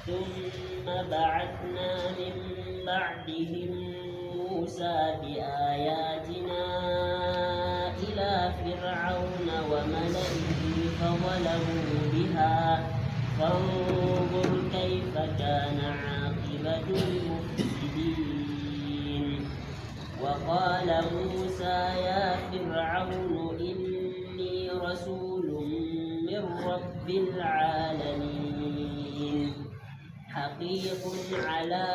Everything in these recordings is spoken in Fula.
ثم بعثنا من بعدهم موسى بآياتنا إلى فرعون وملئه فظلموا بها فانظر كيف كان عاقبة المفسدين. وقال موسى يا فرعون إني رسول من رب العالمين حقيق على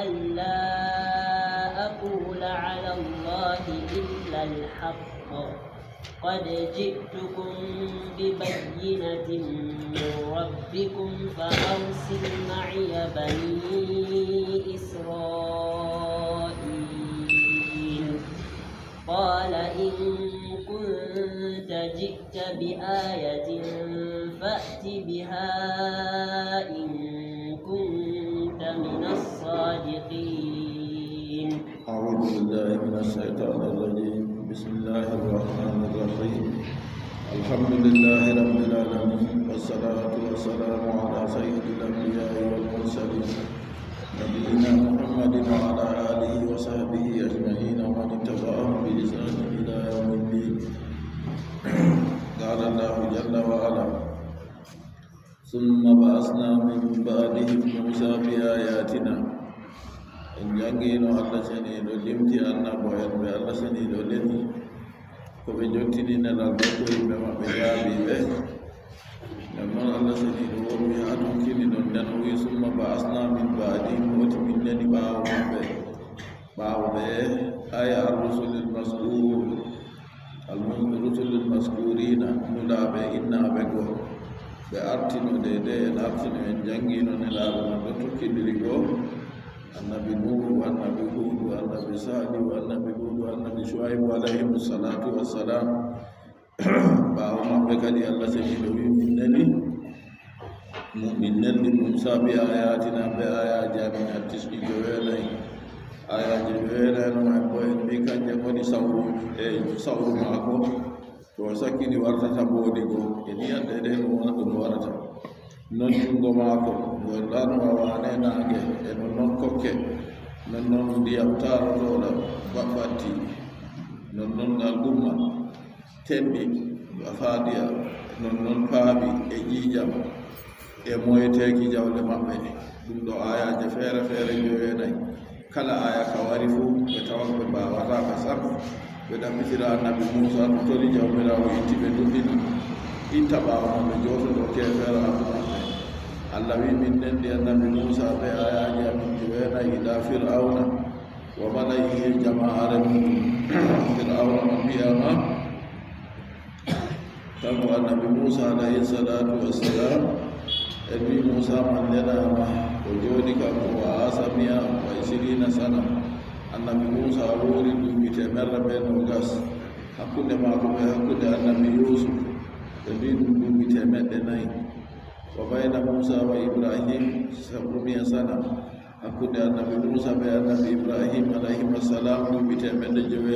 ألا أقول على الله إلا الحق قد جئتكم ببينة من ربكم فأرسل معي بني إسرائيل. قال إن كنت جئت بآية فأت بها إن كنت من الصادقين. أعوذ بالله من الشيطان الرجيم. بسم الله الرحمن الرحيم. الحمد لله رب العالمين والصلاة والسلام على سيد الأنبياء والمرسلين نبينا محمد وعلى آله وصحبه أجمعين ومن اتبعهم بإحسان إلى يوم الدين. قال الله جل وعلا ثم بعثنا من بعدهم موسى بآياتنا en jangino Allah seniɗo limti annabo'en ɓe Allah seniɗo leni koɓe jottini nelal goɗɗo yimɓe maɓɓe jaabi ɓe nden noon Allah seniɗo wonwi ha tokkini ɗon nden o wi summa ba'asna min ba'dihim woti min neni ɓaawo maɓɓe ɓaawo ɓe aya ar-rusulil maskurina nulaɓe innaɓe goo ɓe artino dede en artino en jangino nelaɓe maɓɓe tokkidiri goo annabi nuhu annabi hudu annabi salihu annabi hudu annabi shuaibu alayhim salatu wassalam ɓaawo maɓɓe kadi Allah seniɗo wi min nelli Musa bi ayatina ɓe ayaji amin attisɗi joweenayi ayaji joweenayno en bo en mbi kanje woni sawru maako to sakkini wartata boodi goo e niyande ɗe ɗum wona ɗum warata non jungo maako ngo ɗanwa wane nange e non kokke non ndiyam tarotoɗa baɓɓatti non ngal gumma temɓi faadiya non paaɓi e ƴiiƴam e moyeteki jawle maɓɓe ɗum ɗo ayaje feere feere joweenayi kala aya ka wari fuu ɓe tawan ɓe mbawataka sak ɓe ɗaɓɓitira annabi Musa to tori jawmirawo itti ɓe duɗɗina itta ɓaawo maɓɓe jotoɗo kefeere abdumaɓɓe Allah wi min nendi annabi Musa ɓe ayaji amin joweenayi ila fir'auna wa mala'ihi jama'are mum fir'auna man mbiyama kanko annabi Musa alayhi salatu wassalam en wi Musa man nenama o jooɗi kanko wa asamiya wa 20 sana annabi Musa woori duuɓi temerre ɓe nogas hakkunde maako ɓe hakkunde annabi Yusuf ɓe mbi ɗum duuɓi temeɗɗe 4 wa bayna Musa wa Ibrahim 700 sana hakkunde annabi Musa be annabi Ibrahim alayhim assalam duuɓi temeɗɗe 9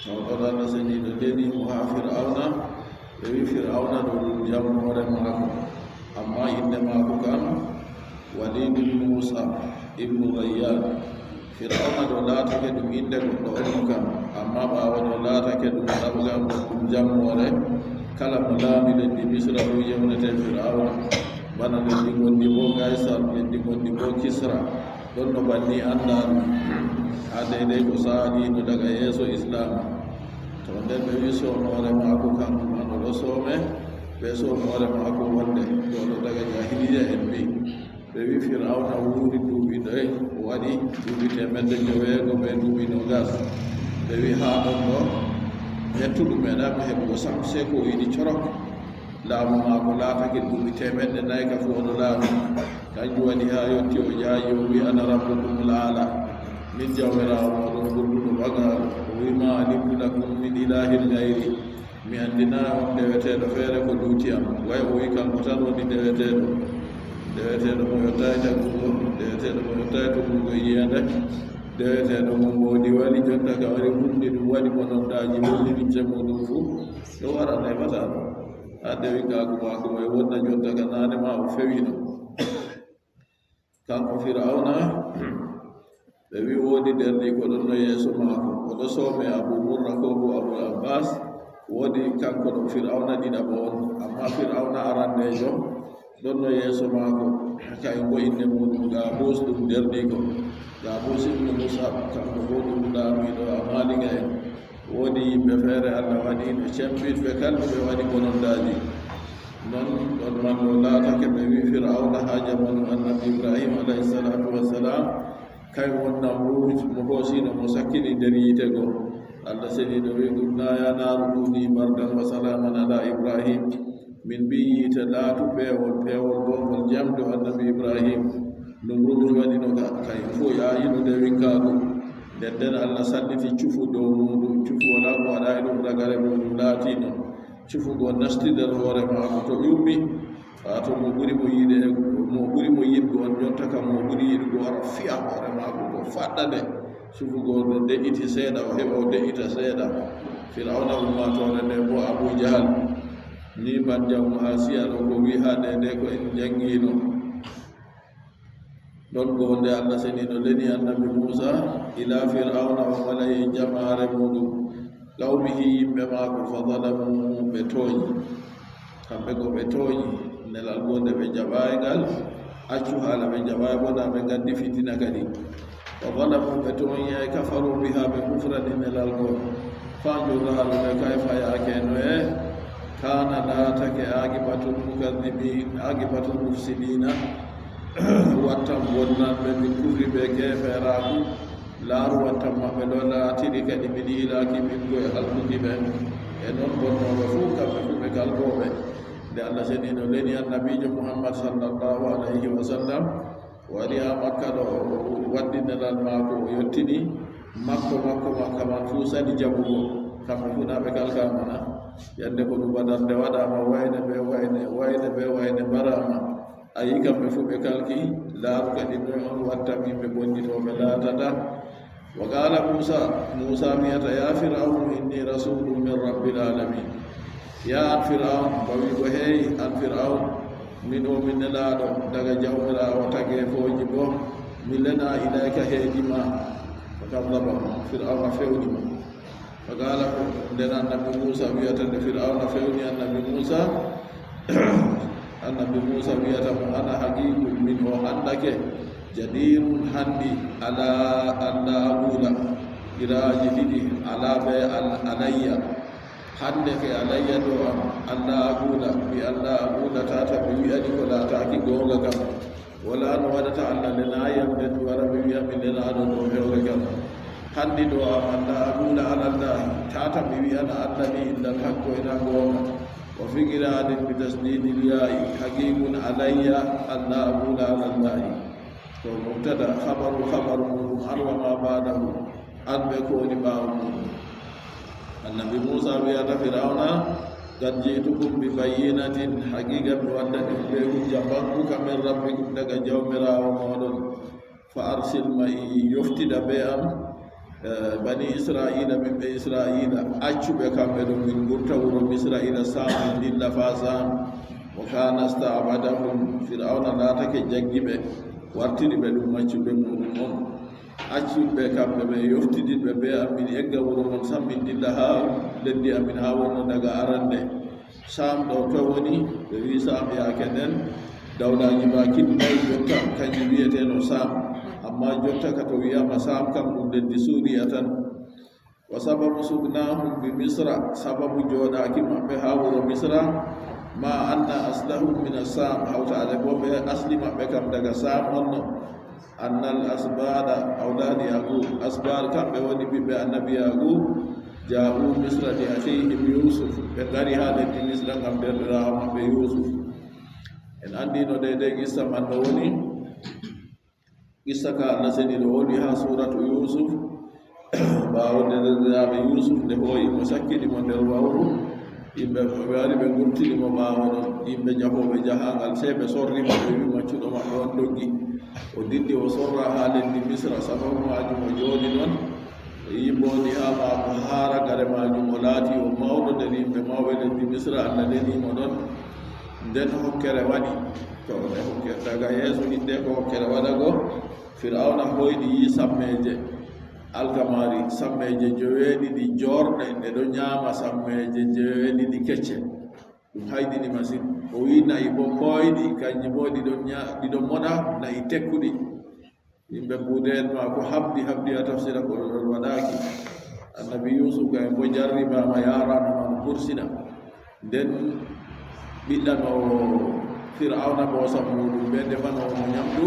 taw ɗon Allah seniɗo leni mo ha fir'auna ɓe wi fir'auna ɗo ɗum jammore maako amma inde maako kam Walid Musa ibnu Rayyan fir'auna ɗo laatake ɗum inde goɗɗo on kam amma ɓaawo ɗo laatake ɗum ɗamgam ɗum jammore kala mo laami leddi Misra ɗo yewnete fir'auna bana leddi gondi bo Gaysar leddi gondi bo Kisra ɗon no banni annda ɗum ha deydey ko saaliino daga yeeso islam to nden ɓe wi soomore maako kanko man oɗo soome ɓe soomore maako wonde ɗoɗo daga jahiliya en mbi ɓe wi fir'auna wuuri duuɓi ɗoy o waɗi duuɓi temeɗɗe 9 ɓe duuɓi nogas ɓe wi haa ɗon ɗo hettuɗo meeɗaɓe heɓugo sam se ko yiɗi corok laamu maako laatake duuɓi temeɗɗe 4 ka fu oɗo laami kanjum waɗi haa yotti o jaayi o wi ana rabbukum laala min jawmirawo moɗon ɓurduɗo ɓagaaro o wi ma alimtu lakum min ilahin gayri mi anndina on ndeweteeɗo feere ko duuti am way o wi kanko tan woni ndeweteeɗo mo yottayi taggugo ndeweteeɗo mo yottayi toggugo yiyande deweteɗo mo mboodi waɗi jonta ka wari hunde ɗum waɗi mo noddaji wonni ɗum semmo ɗum fuu ɗo wara neɓata ɗo ha dewi gagu mako moye wonna jonta ka nane ma o fewino kanko Fir'auna ɓe wi woodi derdi ko ɗon no yeeso maako oɗo soome Abu Murra ko bo Abu Abbas woodi kanko ɗo Fir'auna ɗiɗaɓo on amma Fir'auna arandejo ɗon no yeeso maako kay bo inde muɗum Gabus ɗum derdigo Gabus ibnu Musab kanko bo ɗum laamiɗo Amaliga en woodi yimɓe feere Allah waɗi ɓe cembiɗɓe kalɓe ɓe waɗi bonondaji non ɗon man o laatake ɓe wi Fir'auna ha jamanu annabi Ibrahima alayhi salatu wassalam kay wonna mbuuj mo hoosino mo sakkini nder yiite goo Allah seniɗo wi qulna ya naaru kuni bardan wa salaman ala Ibrahim min mbi yiite laatu peewol gongol jamde annabi Ibrahim no mbuuj waɗino kay fof yayino nde winkaago nden Allah salliti cufu dow muɗum cufu wala ko waɗa e ɗum ragare muɗum laatino cufu go nasti nder hoore maako to ƴummi to mo ɓuri mo yiide mo ɓuri mo yiɗgo on jonta kam mo ɓuri yiɗgo ara fiya hoore maako ko faɗɗa nde cufu go no deƴƴiti seeɗa o heɓa o deƴƴita seeɗa Fir'auna ummatore nde bo Abu Jahal ni banjamu Asiya ɗo ko wi ha nde ko en janngino ɗon go nde Allah seniɗo leni annabi Musa ila Fir'auna o malayi jamaare muɗum qawmihi yimɓe maako fa zalamu ɓe tooñi kamɓe ko ɓe tooñi nelal gonde ɓe jaɓayi ngal accu haala ɓe jaɓayi bona ɓe gandi fitina kadi fa zalamu ɓe tooñi ay kafaru biha ɓe kufrani nelal goo fanjurno halume kay fayake no e kana laatake aqibatul mukadibin aqibatul mufsidina wattan bonnanɓe min kufri ɓe keferaku laaru wattan maɓɓe ɗo laatiri kadi miɗi ilaki min goye halkuki ɓe e noon bonnoɓe fuu kamɓe fuu ɓe galtoɓe nde Allah senino leni annabijo Muhammad sallallahu alayhi wa sallam waɗi ha Makka ɗo waddi nelal maako o yettini makka man fuu sadi jaɓugo kamɓe fuu naɓe kalkamana yande ko ɗum waɗande waɗama wayne ɓe wayne mbarama a yi kamɓe fuu ɓe kalki laaru kadi noy on watta yimɓe bonnitoɓe laatata wa qala Musa wiyata ya Fir'aunu inni rasulun min rabbil alamin ya an Fir'aun bawi ko heeyi an Fir'aun min o min nelaaɗo daga jawmirawo tageefoji bo mi lena ilayka heeɗima fakadaba Fir'auna fewnima fa qala nden annabi Musa wiyata nde Fir'auna fewni annabi Musa annabi Musa wiyata mo ana haqiqu min o andake jadirun handi ala aqula iraji ɗiɗi ala be alayya hande ke alayya ɗo am Allah aqula mi Allah aqula tata mi wi'ani ko laataki gonga kam wala no waɗata Allah lenayam nden wara mi wiya mi lenaɗo ɗo hewre kam handi ɗo am Allah aqula ala llahi tata mi wi'ana Allah ni illa alhaqqo ina gonga wa fi qira'atin bi tasdidi al-ya'i haqiqun alayya Allah aqula ala llahi to mubtada khabaru har wa ma ba'dahu an be ko ni ba'u annabi Musa wiyata Fir'auna qad ji'tukum bi bayyinatin haqiqa mi waddani be hujja bankuka min rabbikum daga jawmirawo moɗon fa arsil ma'i yoftida be am bani Israila ɓiɓɓe Israila accuɓe kamɓe ɗum min gurta wuro Israila sam min dilla fa sam wa kana sta'badahum Fir'auna laatake jaggiɓe wartiri ɓe ɗum maccuɓe muɗum on accuɓe kamɓe ɓe yoftidiɓe ɓe amin egga wuro mon sam min dilla ha leddi amin ha wonno daga arande sam ɗo to woni ɓe wi sam yaake nden dawlaji ma kinnayi jotta kanji wiyeteno sam amma jotta ka to wiyama sam kam ɗum leddi Suriya tan wa sababu sugnahum bi Misra sababu joɗaki maɓɓe ha wuro Misra ma anna aslahum min as-sam hawtaade bo ɓe asli maɓɓe kam daga sam onno annal asbada awladi Yaqub asbar kamɓe woni ɓiɓɓe annabi Yaqub ja'u Misra li akhihim Yusuf ɓe ngari ha leddi Misra ngam derɗirawo maɓɓe Yusuf en andino de qissa man no woni qissa ka Allah seni no woni ha suratu Yusuf ɓawo derɗiraɓe Yusuf nde hooyi mo sakkini mo nder wawru yimɓe ɓe wari ɓe gurtini mo ɓawo ɗon yimɓe jahoɓe jahangal sey ɓe sorrimo ɓe wi maccuɗo maɓɓe on doggi o diddi o sorra ha leddi misra sababu majum o jooɗi ɗon yimbodi ha maako haara gare majum o laati o mawɗo nder yimɓe mawɓe leddi misra allah denimo ɗon nden hokkere waɗi to ne hokkere daga yeeso hidde ko hokkere waɗa go fir'auna hoyɗi yi sammeje alkamari sammeje joweeɗiɗi jorɗe ɗe ɗo ñaama sammeje joweeɗiɗi kecce ɗum hayɗini masin o wi nayi bo koyɗi kanji bo ɗiɗon moɗa nayi tekkuɗi yimɓe mbuude en ma ko habdi a tafsira ko ɗon waɗaki annabi yusuf kay bo jarribama yarano man kursina nden ɓiɗɗano fir'auna boosa muɗum ɓe ndefanomo ñamdu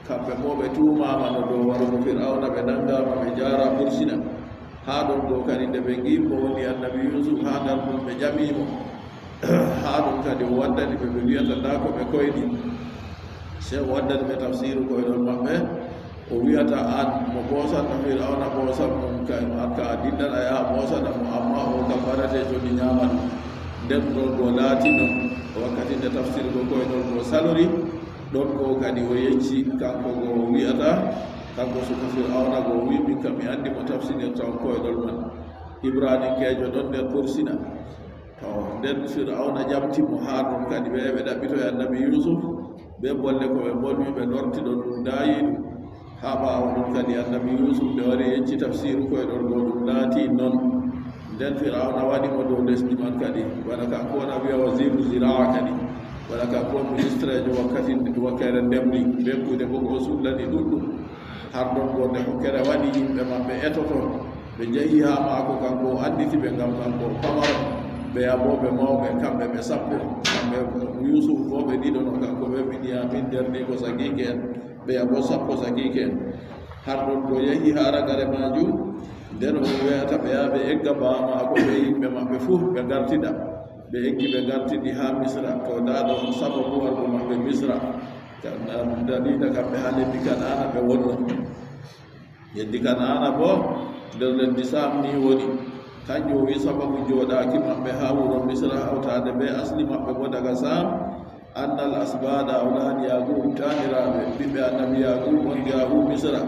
kamɓe bo ɓe tumama no dow warugo fir'auna ɓe nangama ɓe jara kursina ha ɗon ɗo kadi nde ɓe gimmo woni annabi yusuf ha ndar ɗum ɓe ƴamimo ha ɗum kadi o waddani ɓe wiyata nda ko ɓe koyɗi se o waddani ɓe tafsiru koyɗon maɓɓe o wiyata an mo bosanno fir'auna bosa mum ka a dinɗaɗa yaha bosana mo amma o kam warate joni ñaman nden ɗon go laati non wakkati nde tafsir go koyɗon go salori ɗon ko kadi o yecci kanko go wiyata kanko suka fir'auna go wi min kam mi andi mo tafsirta on koyɗol man ibranikejo ɗon nder kursina to nden fir'auna ƴamtimo ha ɗum kadi ɓe ɗaɓɓito e annabi yusuf ɓe bolle ko ɓe bolwi ɓe lorti ɗon ɗum dayiɗum ha ɓawa ɗum kadi annabi yusuf ɓe wari yecci tafsiru koyɗol go ɗum laati non nden fir'auna waɗimo dow lesdi man kadi wona kanko wona wiya wasiru ziraa kadi wona kanko on ministre jo wakkere ndemri ɓe kuuɗe bo ko sullani ɗuɗɗum har ɗon go nde hokkere waɗi yimɓe maɓɓe etoto ɓe jeehi ha maako kanko o anditi ɓe ngam kanko pamaro ɓe yaboɓe mawɓe kamɓe ɓe sappo kamɓe yusuf bo ɓe ɗiɗono kanko ɓe Binyamin nder ni ko sagike en ɓe yabo sappo sagike en har ɗon go yehi ha ragare majum nden o wiyata ɓe yaha ɓe egga bamako ɓe yimɓe maɓɓe fuu ɓe gartida ɓe eggi ɓe gartiɗi ha misra to daɗo on sababu wargo maɓɓe misra dalila kamɓe ha leddi kanana ɓe wonno leddi kanana bo nder leddi sam ni woni kanjum o wi sababu joɗaki maɓɓe ha wuro misra hawtade ɓe asli maɓɓe bo daga sam annal asbada awlani yagum taniraɓe ɓiɓɓe annabi yagum on yahu misra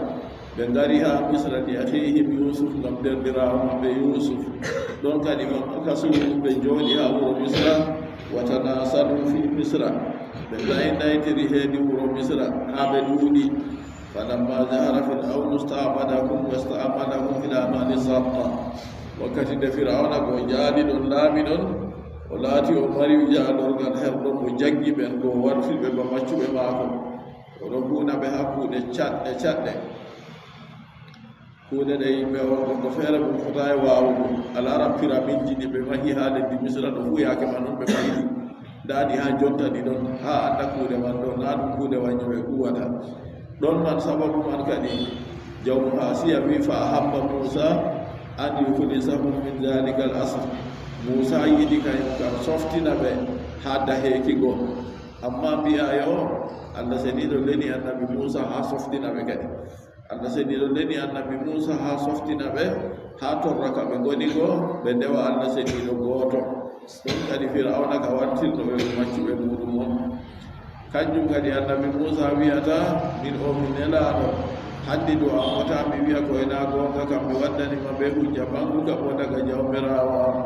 ɓe ngari ha misra ndi ahihim yusuf ngam derdirawo maɓɓe yusuf ɗon kadi kasum ɓe jooɗi ha wuro misra watanasalu fi misra ɓe ɗaytiri heedi wuro misra ha ɓe ɗuuɗi falamma jahara fir'aunu sta'badahum wasta'malahum fil amali sabta wakkati nde fir'auna go jaali ɗon laaɓi ɗon o laati o mari jaalorgal herɗon mo jaggi ɓen go wartirɓe ba maccuɓe maako oɗo huuna ɓe ha kuuɗe caɗɗe kuuɗe ɗe yimɓe on ko feere mum fota e waawugo alara pyramide ji ɗi ɓe mahi ha leddi misra ɗo fuu yaake man on ɓe mahiɗi daaɗi ha jonta ɗi ɗon ha anda kuuɗe man ɗo na ɗum kuuɗe waño ɓe kuwata ɗon man sababu man kadi jawmu hasiya wi fa ahabba musa an yukhlisahum min dhalika al asr musa yiɗi kañum kam softina ɓe ha daheeki go amma mbiya yo allah seniɗo leni annabi musa ha softina ɓe kadi allah seniɗo leni annabi musa ha softina ɓe ha torra ka ɓe goni go ɓe ndewa allah seniɗo gooto ɗum kadi fir'auna ka wartirno ɓe maccuɓe muɗum on kanjum kadi annabi musa wiyata min o mi nelaɗo hande ɗo amata mi wiya koyena gonga kam mi waddanima ɓe hujja banguka bo daga jawmirawo am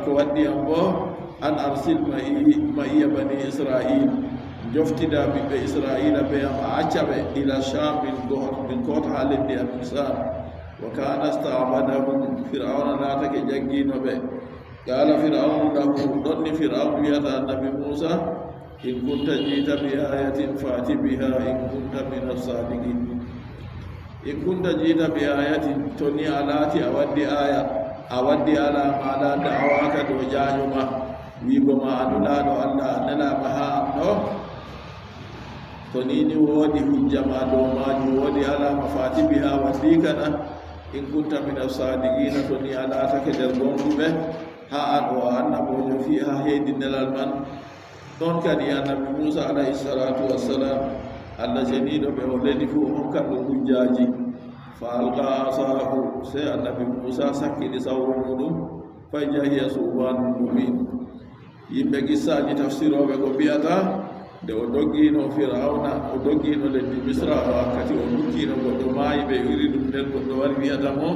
ko waddiyam bo an arsil maiya bani israil joftida ɓiɓɓe israila ɓe am a acca ɓe ila sham min koota ha leddi amisam wa kana sta'badahum fir'auna laatake jaggino ɓe qala fir'aunu lahu ɗonni fir'aun wiyata annabi musa in kunta jiita bi ayatin fati biha in kunta min as-sadiqin in kunta jiita bi ayatin to ni a laati a waddi aya a waddi ala maɗa da'awaka dow jaajoma wiigo ma anulaɗo allah a nelama ha am ɗo to ni woodi hujjama dow majum woodi alama fati biha waddi kana in kunta min as-sadiqina to ni a laatake nder gonɗuɓe ha an o annabojo fi ha heedi nelal man ɗon kadi annabi musa alayhi salatu wassalam allah seniɗo ɓe o leni fuu o hokkat ɗum hujjaji fa alqa asahu se annabi musa sakkini sawru muɗum fa jahiya subanum mubin yimɓe gissaji tafsiroɓe ko mbiyata nde o doggino Firawna o doggino leddi Misra o wakkati o dukkino goɗɗo maayi ɓe wiri ɗum nden goɗɗo wari wiyata mo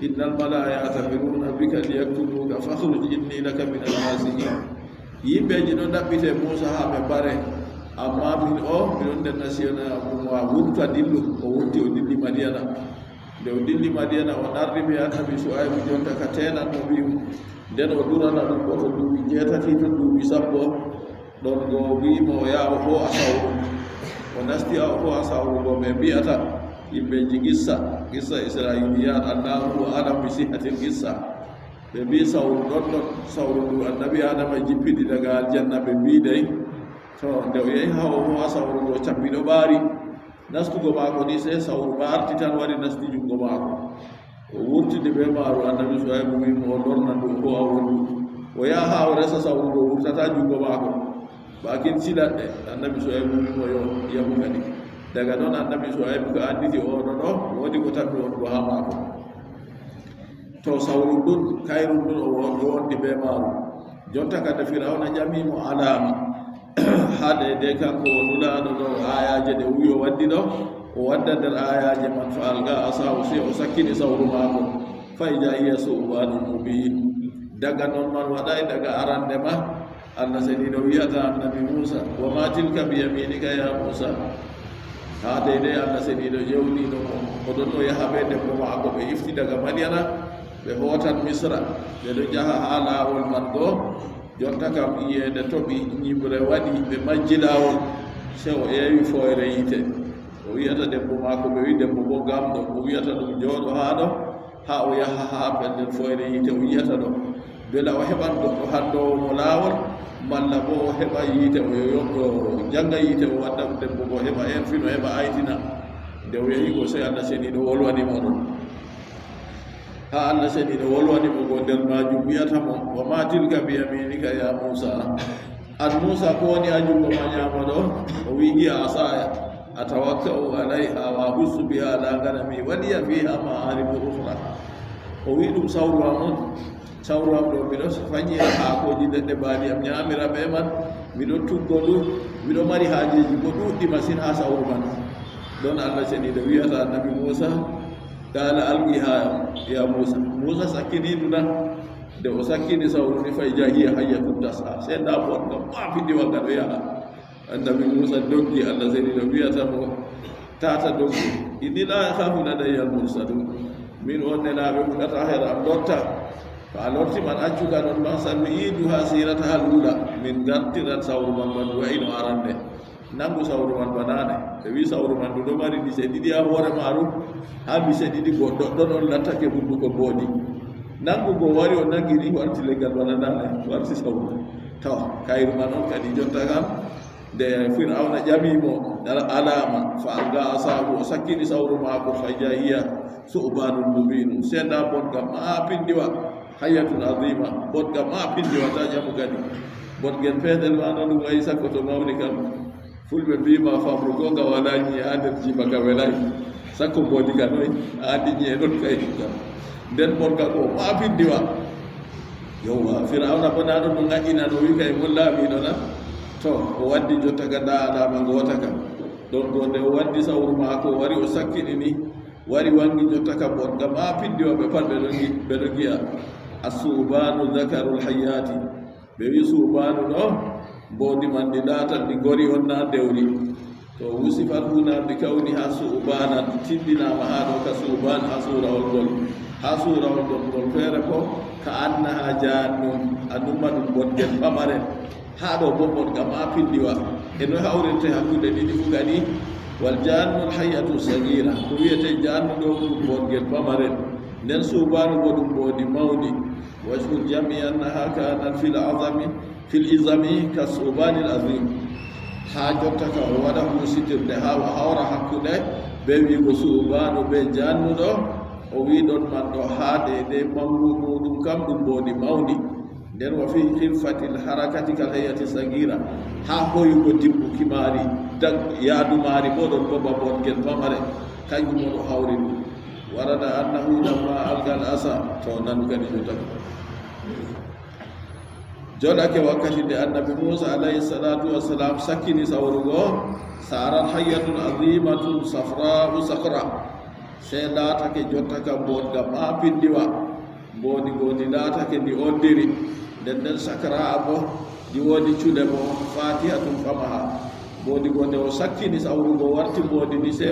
innal malaa ya'tamiruna bika liyaktuluka fakhruj inni laka min al-nasihin. Yimɓeji ɗo ɗaɓɓite Musa haa ɓe mbare, amma miɗon nden nasiyona wa wurta dillu. O wurti o dilli Madiyana. Nde o dilli Madiyana o ɗarri ɓe annabi Shu'aybu jonta ka tenan mo wiimo, nden o durana ɗum ko to duuɓi 7 to duuɓi 10 ɗon go wiimo o yaha o ho'a sawru. O nasti o ho'a sawru go ɓe mbiyata yimɓeji qissa israiliyat annahu adam bi sihatil qissa. Ɓe mbi sawru ɗon sawru ndu annabi adama jippiɗi daga aljanna. Ɓe mbi dey to nde o yehi ha o ho'a sawru go cabbiɗo ɓaari nastugo maako ni se sawru ɓaarti tan wari nasti jungo maako. O wurtide ɓe maaru annabi Shu'aybu wimo o lorna ndu o ho'a wondu. O yaha ha o resa sawru go wurtata jungo maako. Bakin silaɗɗe annabi Shu'aybu wimo yo yahu kadi. Daga ɗon annabi Shu'aybu ko anditi oɗo ɗo woodi ko tammi wongo ha maako. To sawru ɗum kayru ɗum o wondi ɓe maaru. Jonta kadi Firawna ƴamimo alama haade de kanko o nulaɗo ɗo ayaje ɗe wiyo waddi ɗo o wadda nder ayaje man fa alga asahu se o sakkini sawru maako fa ija hiya su'banun mubin. Daga non man waɗay daga arande ma Allah seniɗo wiyata annabi Musa wa ma tilka bi yaminika ya Musa. Ha de Allah seniɗo yewniɗo mo oɗon ɗo yaha ɓe debbo maako ɓe ifti daga Madiyana ɓe hootan Misra. ɓe ɗo jaha ha laawol man goo. Jonta kam iyede toɓi ñibre waɗi ɓe majji laawol se o ƴeewi foyre yite. O wiyata debbo maako ɓe wi debbo bo gamɗo o wiyata ɗum jooɗo haa ɗo ha o yaha ha pellel foyre yite o yiyata ɗo bela o heɓan goɗɗo handowo mo laawol malla bo o heɓa yiite o janga yiite o wadda debbo go heɓa en fino heɓa aytina. Nde o yehi go se Allah seniɗo wolwanimo ɗon ha Allah seniɗo wolwanimo go nder majum wiyatamo wa ma tilka bi yaminika ya Musa. An Musa ko woni ha jungo ma ñama ɗo? O wi hiya asaya atawakka'u alayha wa ahussu biha ala ganami wa liya fiha ma'aribu ukhra. O wi ɗum sawru am on, sawru am ɗo miɗo fañira haakoji leɗɗe baali am ñamira ɓe man, miɗo tuggo ɗum, miɗo mari haajeji bo ɗuɗɗi masin ha sawru man. Ɗon Allah seniɗo wiyata annabi Musa qala alqiha ya Musa. Musa sakkini ɗuna nde o sakkini sawru ni fay jahiya hayyatun tas'a se nda bon kam ɓaafindi wagga ɗo yaha. Annabi Musa doggi. Allah seniɗo wiyata mo tata doggi inni la yakhafu ladayya al-mursalun. Min on nenaɓe fuɗata hera am lotta. To a lorti man accuga ɗon ɗon sanu'iduha sirataha al-ula. Min gartiran sawru man man wayno arande. Nangu sawru man banane ɓe wi sawru man ndu ɗo mari bise ɗiɗi ha hoore maaru ha bise ɗiɗi goɗɗo ɗon on lattake hunduko booɗi. Nangu go wari o nangiri warti leggal bananane warti sawru. Taw kayru man on kadi jonta kam nde Firawna ƴamimo alama fa alga asahu o sakkini sawru maako fa jahiya su'banun mubin. Senda bon kam ma pindiwa hayyatun azima bon kam ma pindiwa ta ƴamu kadi bon gen feetel ma non wayi sakko to mawni kam fulɓe mbima famru gonga wala ñi ha nder jiba ka welay sakko boodi ka noy andi ñi e ɗon kay kam nden bon ka ko ma pindiwa. Yowwa Firawna bona ɗo no ŋaƴƴina no wi kay mon laaɓiɗo na to o waddi jotta ka nda alama ngota kam ɗon go nde o waddi sawru maako wari o sakkini ni wari wangi jotta ka bon ga ma pindiwa ɓe pat ɓeɗo giya as-subanu zakarul hayati. ɓe wi subanu ɗo boodi man ɗi laatan ɗi gori on na dewri. To wusifat huna bi kawni ha subanan tindinama ha ɗo ka suban ha surawol ngol ngol feere ko ka annaha jannun a numma ɗum boɗgel pamaren ha ɗo bo bon kam ma pindiwa e no hawrinte hakkude ɗiɗi fu kadi wal jannul hayyatu sagira ko wiyete jannu ɗo ɗum boɗgel pamaren nden subanu bo ɗum boodi mawdi. wajhul jami annaha kanat fil izami ka subanil azim. Ha jotta ka o waɗa husitirde ha o hawra hakkude ɓe wigo subanu ɓe jannuɗo o wi ɗon man ɗo ha de mawdu muɗum kam ɗum boodi mawdi. Nden wa fi khilfatil harakati kal hayati sagira ha hoyugo dibbuki maari yaadu maari bo ɗon bo babongel pamare kanjum on o hawri ɗum. warada annahu lamma algal asa to nanu kadi jotta joɗake wakkati nde annabi Musa alayhi salatu wassalam sakkini sawrugo sarat hayyatun azimatun safra'u sakra se laatake jottaka mbodga mapindiwa mbodi godi laatake ndi oddiri nden sakra bo di wodi cuɗe mo fatihatun famaha mbodi gonde o sakkini sawrugo warti mbodi ni se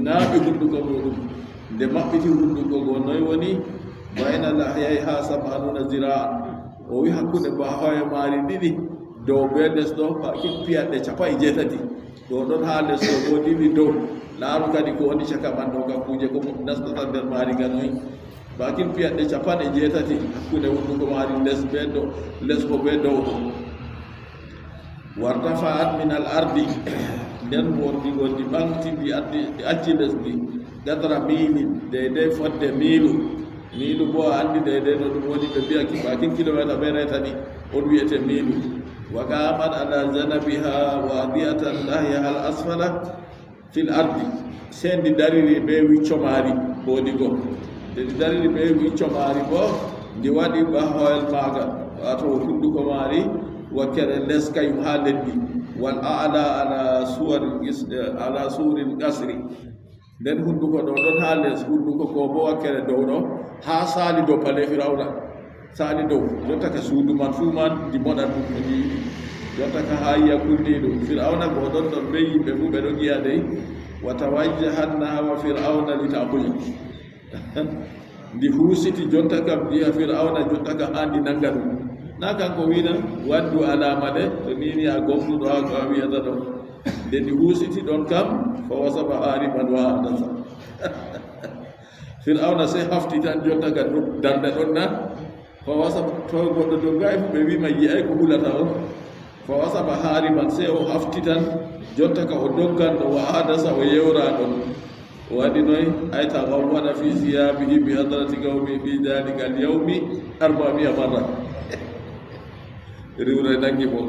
naaɓi hunduko muɗum nde maɓɓiti hunduko go noy woni bayna lahyayha samanuna zira'an o wi hakkude bahoye maari ɗiɗi dow be les ɗo piyaɗɗe 80 ɗo ɗon ha les ɗo bo ɗiɗi dow laaru kadi ko woni caka man ɗo kam kuje ko nastata nder maari ga noyi bakin piyaɗɗe 80 hakkude hunduko maari les ko be dow ɗo wartafa'at min al ardi nden bordigol ɗi ɓamti ɗi acci lesdi gadra miilin deydey fodde miilu bo a anndi deydey no ɗum woni ɓe mbiyaki bakin kilométre ɓe retani on wiyete miilu wa qamat ala zanabiha wadiyatan lahiha al asfala fil ardi sen ndi dariri ɓe wicco maari boodigo nde ndi dariri ɓe wicco maari bo ndi waɗi bahoyel maagal wato hunduko maari wakkere les kayum ha leddi wal a'la ala suril gasri nden hunduko ɗo ɗon ha les hunduko ko bo wakkere dow ɗo ha saali dow pale firawna saali dow jottaka suudu man fuu man ndi moɗat ɗum no ndi yiɗi jottaka ha yiya kulniɗum firawna go ɗon ɗon ɓe yimɓe fuu ɓe ɗon yiya dey wa tawajjahanna wa firawna li tabuya ndi huusiti jotta kam ndiya firawna jottaka ha ndi nanga ɗum na kanko winan waddu alama de to nini a gomnuɗo ha ko a wiyata ɗon nde ndi huusiti ɗon kam fa wasaba hariman wa adasa firawna se hafti tan jottaka darde ɗon na fa wasaba to goɗɗo doggayi fu ɓe wima yiyay ko hulata on fa wasaba hariman se o hafti tan jottaka o dogganɗo wa adasa o yewra ɗon o waɗi noy ay tagawwada fi siyabihi bi hadrati gawmi fi dalika al yawmi 400 marra riwre nangi mo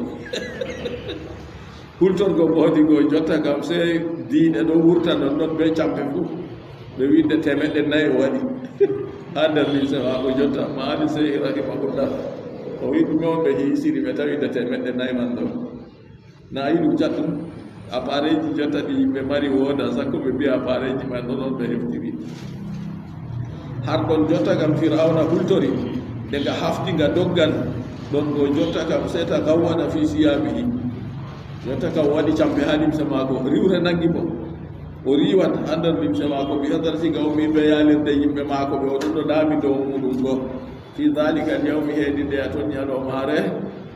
hultorgo boodi go jotta kam se diine ɗo wurta non ɗon ɓe campe fuu ɓe winde 400 waɗi ha nder lycée mako jotta ma ali sey rahimahullah o wi ɗume on ɓe hiisiri ɓe tawinde 400 man ɗo na yi ɗum catɗum appareil ji jotta ɗi yimɓe mari wooda sakko ɓe mbiya appareil ji man ɗo ɗon ɓe heftiri har ɗon jotta kam firawna hultori nde nga hafti nga doggan ɗon go jotta kam seta gawwaɗa fi siyabihi jotta kam waɗi campe ha limse maako riwre nangi mo o riwat ha nder limse maako ɓi hadarti gawmi ɓe yalirde yimɓe maako ɓe o ɗum ɗo daami dow muɗum go fi dalika al yawmi heedi nde a toon ñalowmaare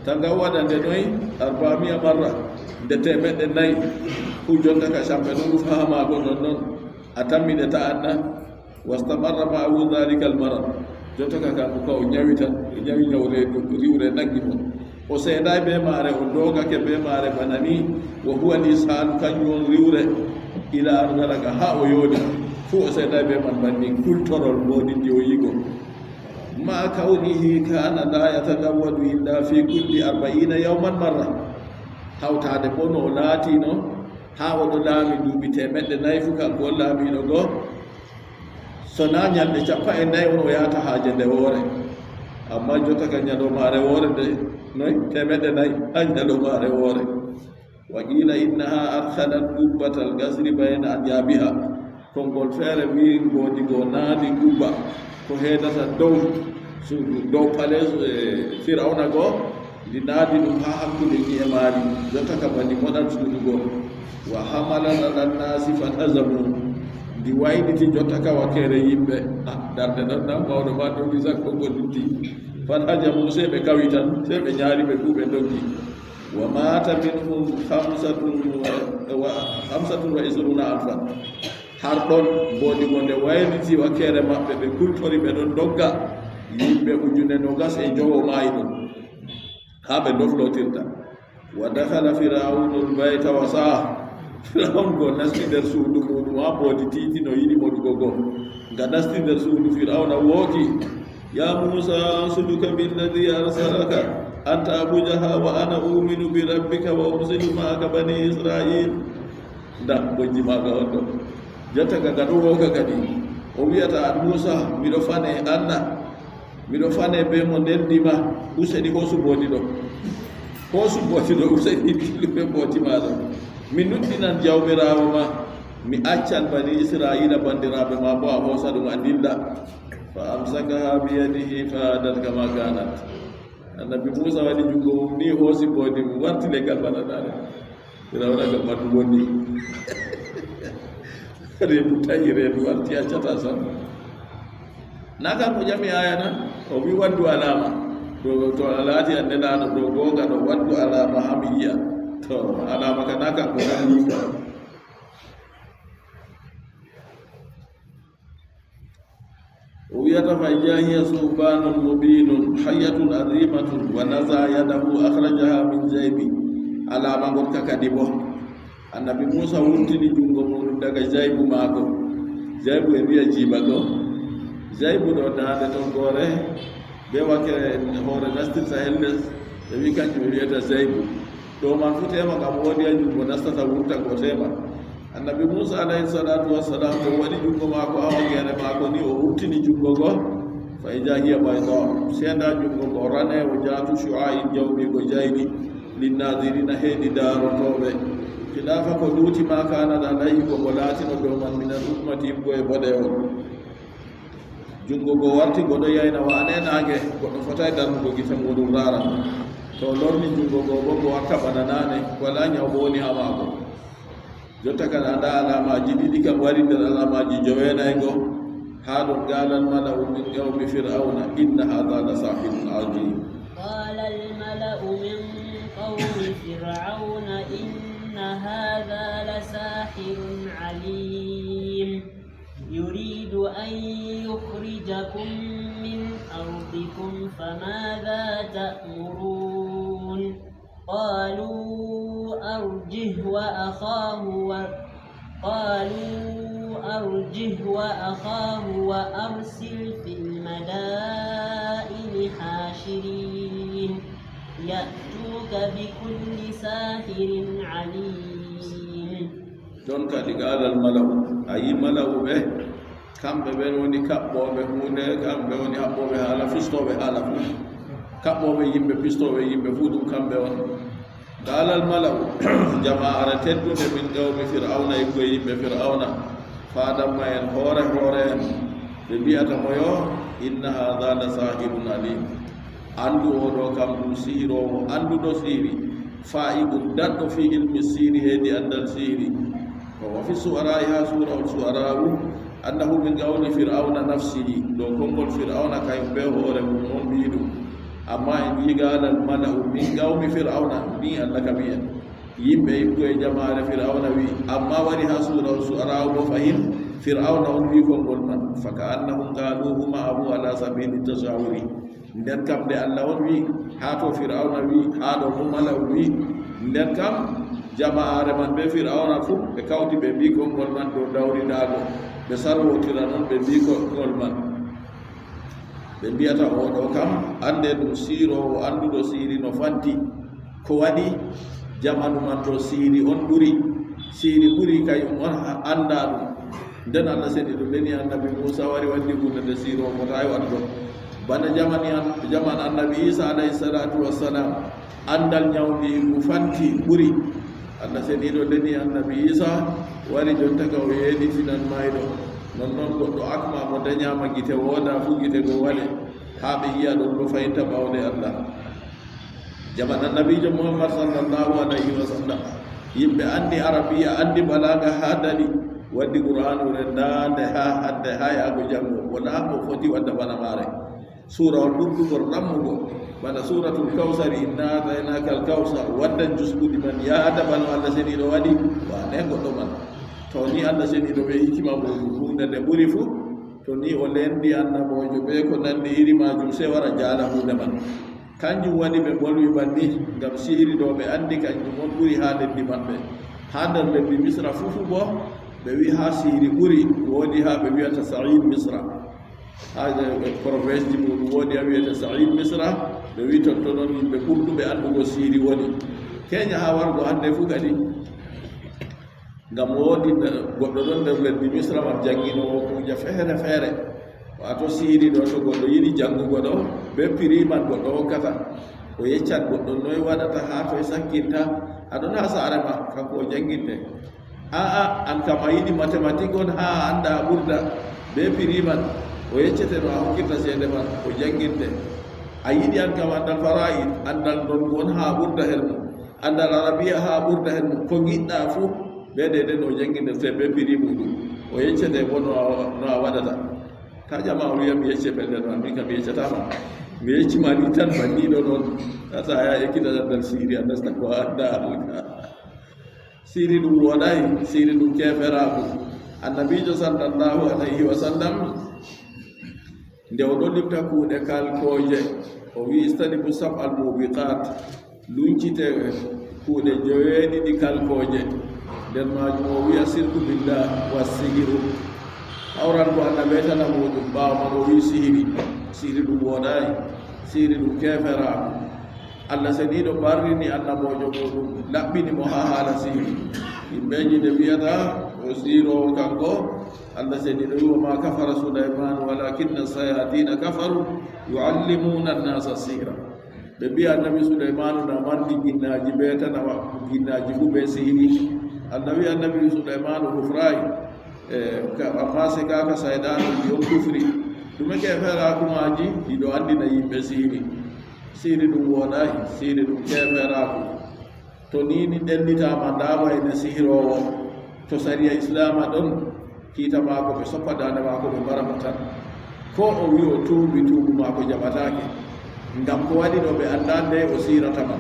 ta gawwaɗa nde noyi 400 marra nde 400 fu jotta ka campe ɗum ɗum ha maako non noon a tammiɗe ta anna wastamarra maahu dalika al marad jotta ka kanko ka o ñawi tan o ñawi ñawre riwre naggi mo o seeday be maare o dogake be maare bana ni wo huwa lisanu kañum on riwre ila ardalaga ha o yoodi fuu o seeday be man banni kultorol bodindi o yigo ma kawnihi kana la yatagawwadu illa fi kulli 40 yawman marra hawtade bo no laatino ha oɗo laami duuɓi 400 fu kanko o laamiɗo goo so na ñalɗe 40 on o yahata haaje nde woore amma jotta ka ñalowmaare woore nde noy 400 ha ñalowmaare woore wa qila innaha arkhalat gubbatal gasri bayna anyabiha konngol feere wi ngoodi go naadi gubba ko heedata dow pale firawna goo ndi naadi ɗum ha hakkude ñi'e maari jotta ka bani moɗat suudu goo wa hamalan ala nnasi fatazamu ndi wayniti jotta ka wakkere yimɓe darde ɗon ɗam mawɗo ma ɗogi sakko gollutti fan hajamu se ɓe kawi tan se ɓe ñaari ɓe fuu ɓe doggi wa mata minhum 25 alfan har ɗon mboɗigo nde wayniti wakkere maɓɓe ɓe kultori ɓe ɗon dogga yimɓe 25 maayi ɗon ha ɓe doflotirta wa dakhala firaunul bayta wa saa firaun go nasti nder suudu muɗum ha mboodi titi no yiɗi moɗugo goo nga nasti nder suudu firauna wooki ya musa suluka billadi arsalaka anta abujaha wa ana uminu bi rabbika wa ursilu maaka bani israil nda bojji maga on ɗo jotta ka nga ɗo wooka kadi o wiyata an musa miɗo fane anna miɗo fane be mo ndenndima useni hosu bodi ɗo useni dilluɓe botima ɗo mi nuttinan jawmirawo ma mi accan bani israila bandiraɓe ma bo a hoosa ɗum a dilla fa amsakaha biyadihi fa adat kama kanat annabi Musa waɗi jungo mum ni hoosi bodi mum warti leggal banaɗare firawna kam matu wonni reedu taƴi reedu warti accata sam nakan ko jami ayana o wi waddu alama to alaati a neɗaɗo ɗo gonga ɗo waddu alama hami yiya to alama ka nakan ko nanni ko o wiyata fa jahiya subanun mubinun hayyatun azimatun wa naza yadahu akhrajaha min jaybi alama gonka kadi bo annabi Musa wurtini jungo muɗum daga jaybu maako jaybu e wiya jibago jaybu ɗo dande ton gore be wakkere hoore nastirta helles ɓe wi kanjum ɓe wiyata jaybu ɗo man fu tema kam woodi a jungo nastata wurta ko tema annabi Musa alayhi salatu wassalam to waɗi jungo maako awagere maako ni o wurtini jungo go fa ija hiya bayda senda jungo go rane o jaatu shu'ain jawmi go jayni linnadirina heedi daarotoɓe khilafa ko duuti ma kana alayhi ko mo laatino dow man min al-ummati go e boɗewol jungo go warti goɗo yayna wa anenage goɗɗo fotay darnugo gite muɗum raara to lorni jungo go bo go warta bana nane wala ñawbo woni ha maako jotta kada anda alamaji ɗiɗi kam wari nder alamaji jowenaygo ha ɗon galal mala'u min qawmi fir'auna inna hadha la sahirun ajib qala al mala'u min qawmi fir'auna inna hadha la sahirun alim yuridu an yukhrijakum min ardikum famadha ta'murun قالوا أرجه وأخاه وأرسل في المدائن حاشرين يأتوك بكل ساحر عليم دون كذلك قال الملأ أي ملأ به كم بينوني كبوا بهونه كم بينوني أبوا بهالا فيستو بهالا كبوا بيجيب فيستو بيجيب فودو كم بيون قال الملأ جماعة تدون من قوم فرعون يقول فرعون فادم ما ينهور ببيئة ميو إن هذا لساحر عليم andu oɗo kam ɗum sihiro o anduɗo sihiri fa'igu daɗɗo fi ilmi sihiri heedi andal sihiri wa fi su'ara'i ha sura ol su'ara'u annahu min qawli fir'auna nafsihi ɗo konngol fir'auna kayum be hoore mum on mbi ɗum amma en yigalal mala'u min qawmi fir'auna ni allah kam en yimɓe yimɓe e jamaare fir'auna wi amma wari ha sura ol su'ara'u bo fahin fir'auna on wi konngol man fa ka annahum qaluhu ma'ahu ala sabili tasawuri nden kam de allah on wi ha to fir'auna wi ha ɗo mo mala'u wi nden kam jama'are man be fir'auna fu ɓe kawti ɓe mbi konngol man dow dawridago ɓe sarwotira noon ɓe mbi konngol man ɓe mbiyata oɗo kam ande ɗum siirowo anduɗo siiri no fanti ko waɗi jamanu man ɗo siiri on ɓuri siiri ɓuri kayum on anda ɗum nden allah seni ɗum leni annabi Musa wari waddi hunde nde siirowo fotayi waddo bana jaman annabi Isa alayhi salatu wassalam andal ñawdi ngu fanti ɓuri allah seni ɗo leni annabi Isa wari jonta ka o yeɗitinan mayɗo non goɗɗo akma mo dañama gite wooda fu gite go wale ha ɓe yiya ɗon ɗo fayinta ɓawde allah jaman annabijo muhammad sallallahu alayhi wa sallam yimɓe andi arabiya andi balaga ha dali waddi qur'anu re dande ha hadde ha yago jango wala mo foti wadda bana mare sura ol ɓurɗugol rammugo bana suratul kawsari inna ataynaka al kawsar waddan jusɓuɗi man yaada bano allah seni ɗo waɗi wane goɗɗo man to ni allah seni ɗo ɓe hikima mo hunde nde ɓuri fu to ni o lendi annabojo ɓe ko nandi iri majum se wara jaala hunde man kanjum waɗi ɓe bolwi banni ngam sihiri ɗo ɓe andi kanjum on ɓuri ha leddi maɓɓe ha nder leddi misra fufu bo ɓe wi ha sihiri ɓuri woodi ha ɓe wiyata sa'id misra ha province ji muɗum woodi ha wiyata sa'id misra ɓe wi tonto noon yimɓe ɓurɗuɓe andugo sihiri woni keña ha wargo hande fu kadi ngam woodi goɗɗo ɗon nder leddi misra man jannginowo kuuje feere feere wato sihiri ɗo to goɗɗo yiɗi janngugo ɗo be piriman goɗɗo hokkata o yeccat goɗɗo noye waɗata ha toye sakkinta aɗon ha saare ma kanko o jannginte aa an kam a yiɗi mathématique on ha anda ɓurda be piriman o yeccete no a hokkirta seede man o jannginte a yiɗi an kam andal fara'id andal ɗon gon ha ɓurda hen mo andal arabia ha ɓurda hen mo ko giɗɗa fuu ɓe dede no janginirte be piri muɗum o yeccete bo no a waɗata ta jama o wiya mi yecce pellel man min kam mi yeccatama mi yeccima ni tan banniɗo noon asa ya ekkitata dal siri a nasta ko anda siri ɗum woɗayi siri ɗum keferaku annabijo sallllahu alayhi wa sallam nde o ɗon lifta kuuɗe kalkoje o wi istanibu sab al mubiqat luncite kuuɗe joweeɗiɗi kalkoje nder majum o wiya sirku billah wa sihiru hawran ko annabetana muɗum ɓaawa man o wi sihiri ɗum woɗayi sihiri ɗum keferaku allah seniɗo ɓarrini annabojo muɗum laɓɓinimo ha haala sihiri yimɓeji nde wiyata o sihirowo kanko allah seniɗo wi wa ma kafara sulayman walakinna sayatina kafaru yuallimuna annasa sihra ɓe mbi annabi suleymanu na mardi ginnaji ɓe tan ginnaji fu ɓe sihiri annabi suleymanu hufrayi amma si kaka sayɗanu yon kufri ɗume ke ferakumaji ɗiɗo andina yimɓe sihiri sihiri ɗum woɗayi sihiri ɗum keferaku to nini ɗellitama ndawayne sihirowo to saria islama ɗon kiita mako ɓe soppa dande mako ɓe mbarama tan ko o wi o tuubi tuubu mako jaɓatake ngam ko waɗi ɗo ɓe anda nde o siratama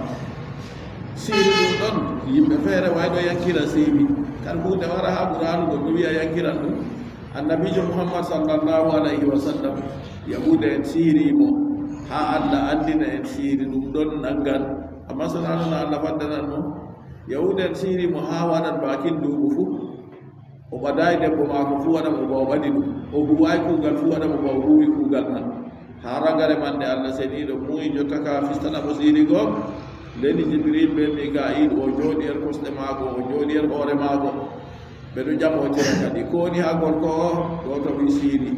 sihiri ɗum ɗon yimɓe feere wayɗo yankira sihiri kan hunde wara ha ɓuranu goɗɗo wiya yankiran ɗum annabijo muhammad sallllahu alayhi wa sallam yahude en sihirimo ha allah andina en sihiri ɗum ɗon nangan amma sonanono allah faddanan mo yahude en sihirimo ha waɗat bakin duuɓu fuu o ɓadayi debbo mako fuu waɗa mo ba o ɓaɗi ɗum o huwayi kuugal fuu waɗa mo ba o huwi kuugal man ha ragare man nde allah seniɗo muyi jotta ka fistana mo sihiri goo leni jibril be mika'il o jooɗi er kosɗe maako o jooɗi er hoore maako ɓeɗo jamotira kadi ko woni ha gorko o goto wi sihiri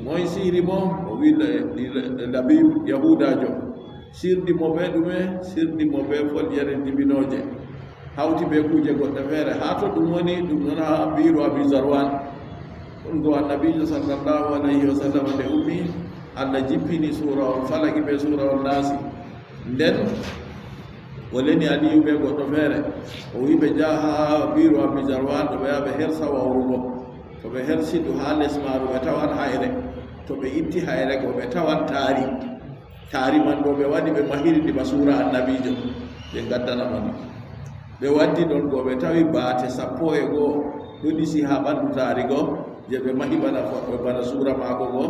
moye sihiri mo o wi labib yahudajo sirdi mo ɓe ɗume sirdi mo ɓe foljere dibinoje hawti ɓe kuuje goɗɗe feere ha to ɗum woni ɗum noon ha biiru abi zarwan on go annabijo sallllahu alayhi wa sallam nde ummi allah jippini surawol falaki ɓe surawol naasi nden o leni aliyu ɓe goɗɗo feere o wi ɓe jaha ha biiru abi zarwan ɗo ɓe yaɓe hersa wawrugo to ɓe hersidu ha les maaru ɓe tawan hayre to ɓe itti hayre ko ɓe tawan taari man ɗo ɓe waɗi ɓe mahiri ɗi basura annabijo ɓe gaddanamani ɓe waddi ɗon go ɓe tawi baate 12 ɗo ɗisi ha ɓanndu taari go je ɓe mahi bana suura maako go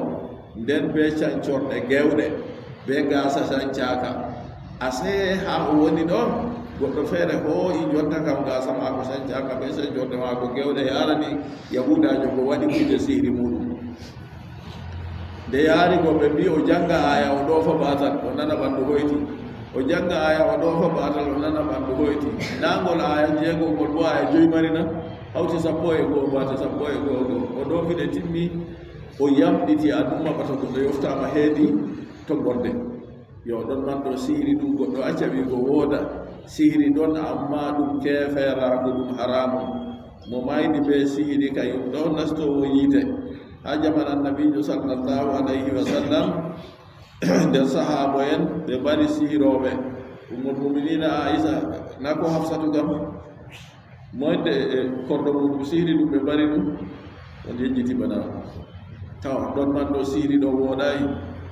nden be cancorɗe gewɗe be gasa sancaka ase ha o woni ɗo goɗɗo feere hooyi jonta kam gasa maako sancaka be sancorɗe maako gewɗe yarani yahudajo go waɗi kuje sihiri muɗum nde yaari go ɓe mbi o janga aya o ɗoofa batal o nana ɓanndu hoyti o janga aya o ɗoofa batal o nana ɓanndu hoyti nangol aya jeegol ngol bo aya joyi marina hawti 12 baate 12 o ɗoofiɗe timmi o yamɗiti aduma ɓata goɗɗo yoftama heedi to gorde yo ɗon man ɗo sihiri ɗum goɗɗo acca wi ko wooda sihiri ɗon amma ɗum keferaku ɗum haramu mo maydi be sihiri kayum ɗo nastowo yiite ha jaman annabijo sallllahu alayhi wa sallam nder sahabo en ɓe mbari sihiroɓe ummul muminina aisa na ko hafsatu gam moyde korɗo muɗum sihiri ɗum ɓe mbari ɗum on yejjiti bana taw ɗon man ɗo sihiri ɗo wooɗayi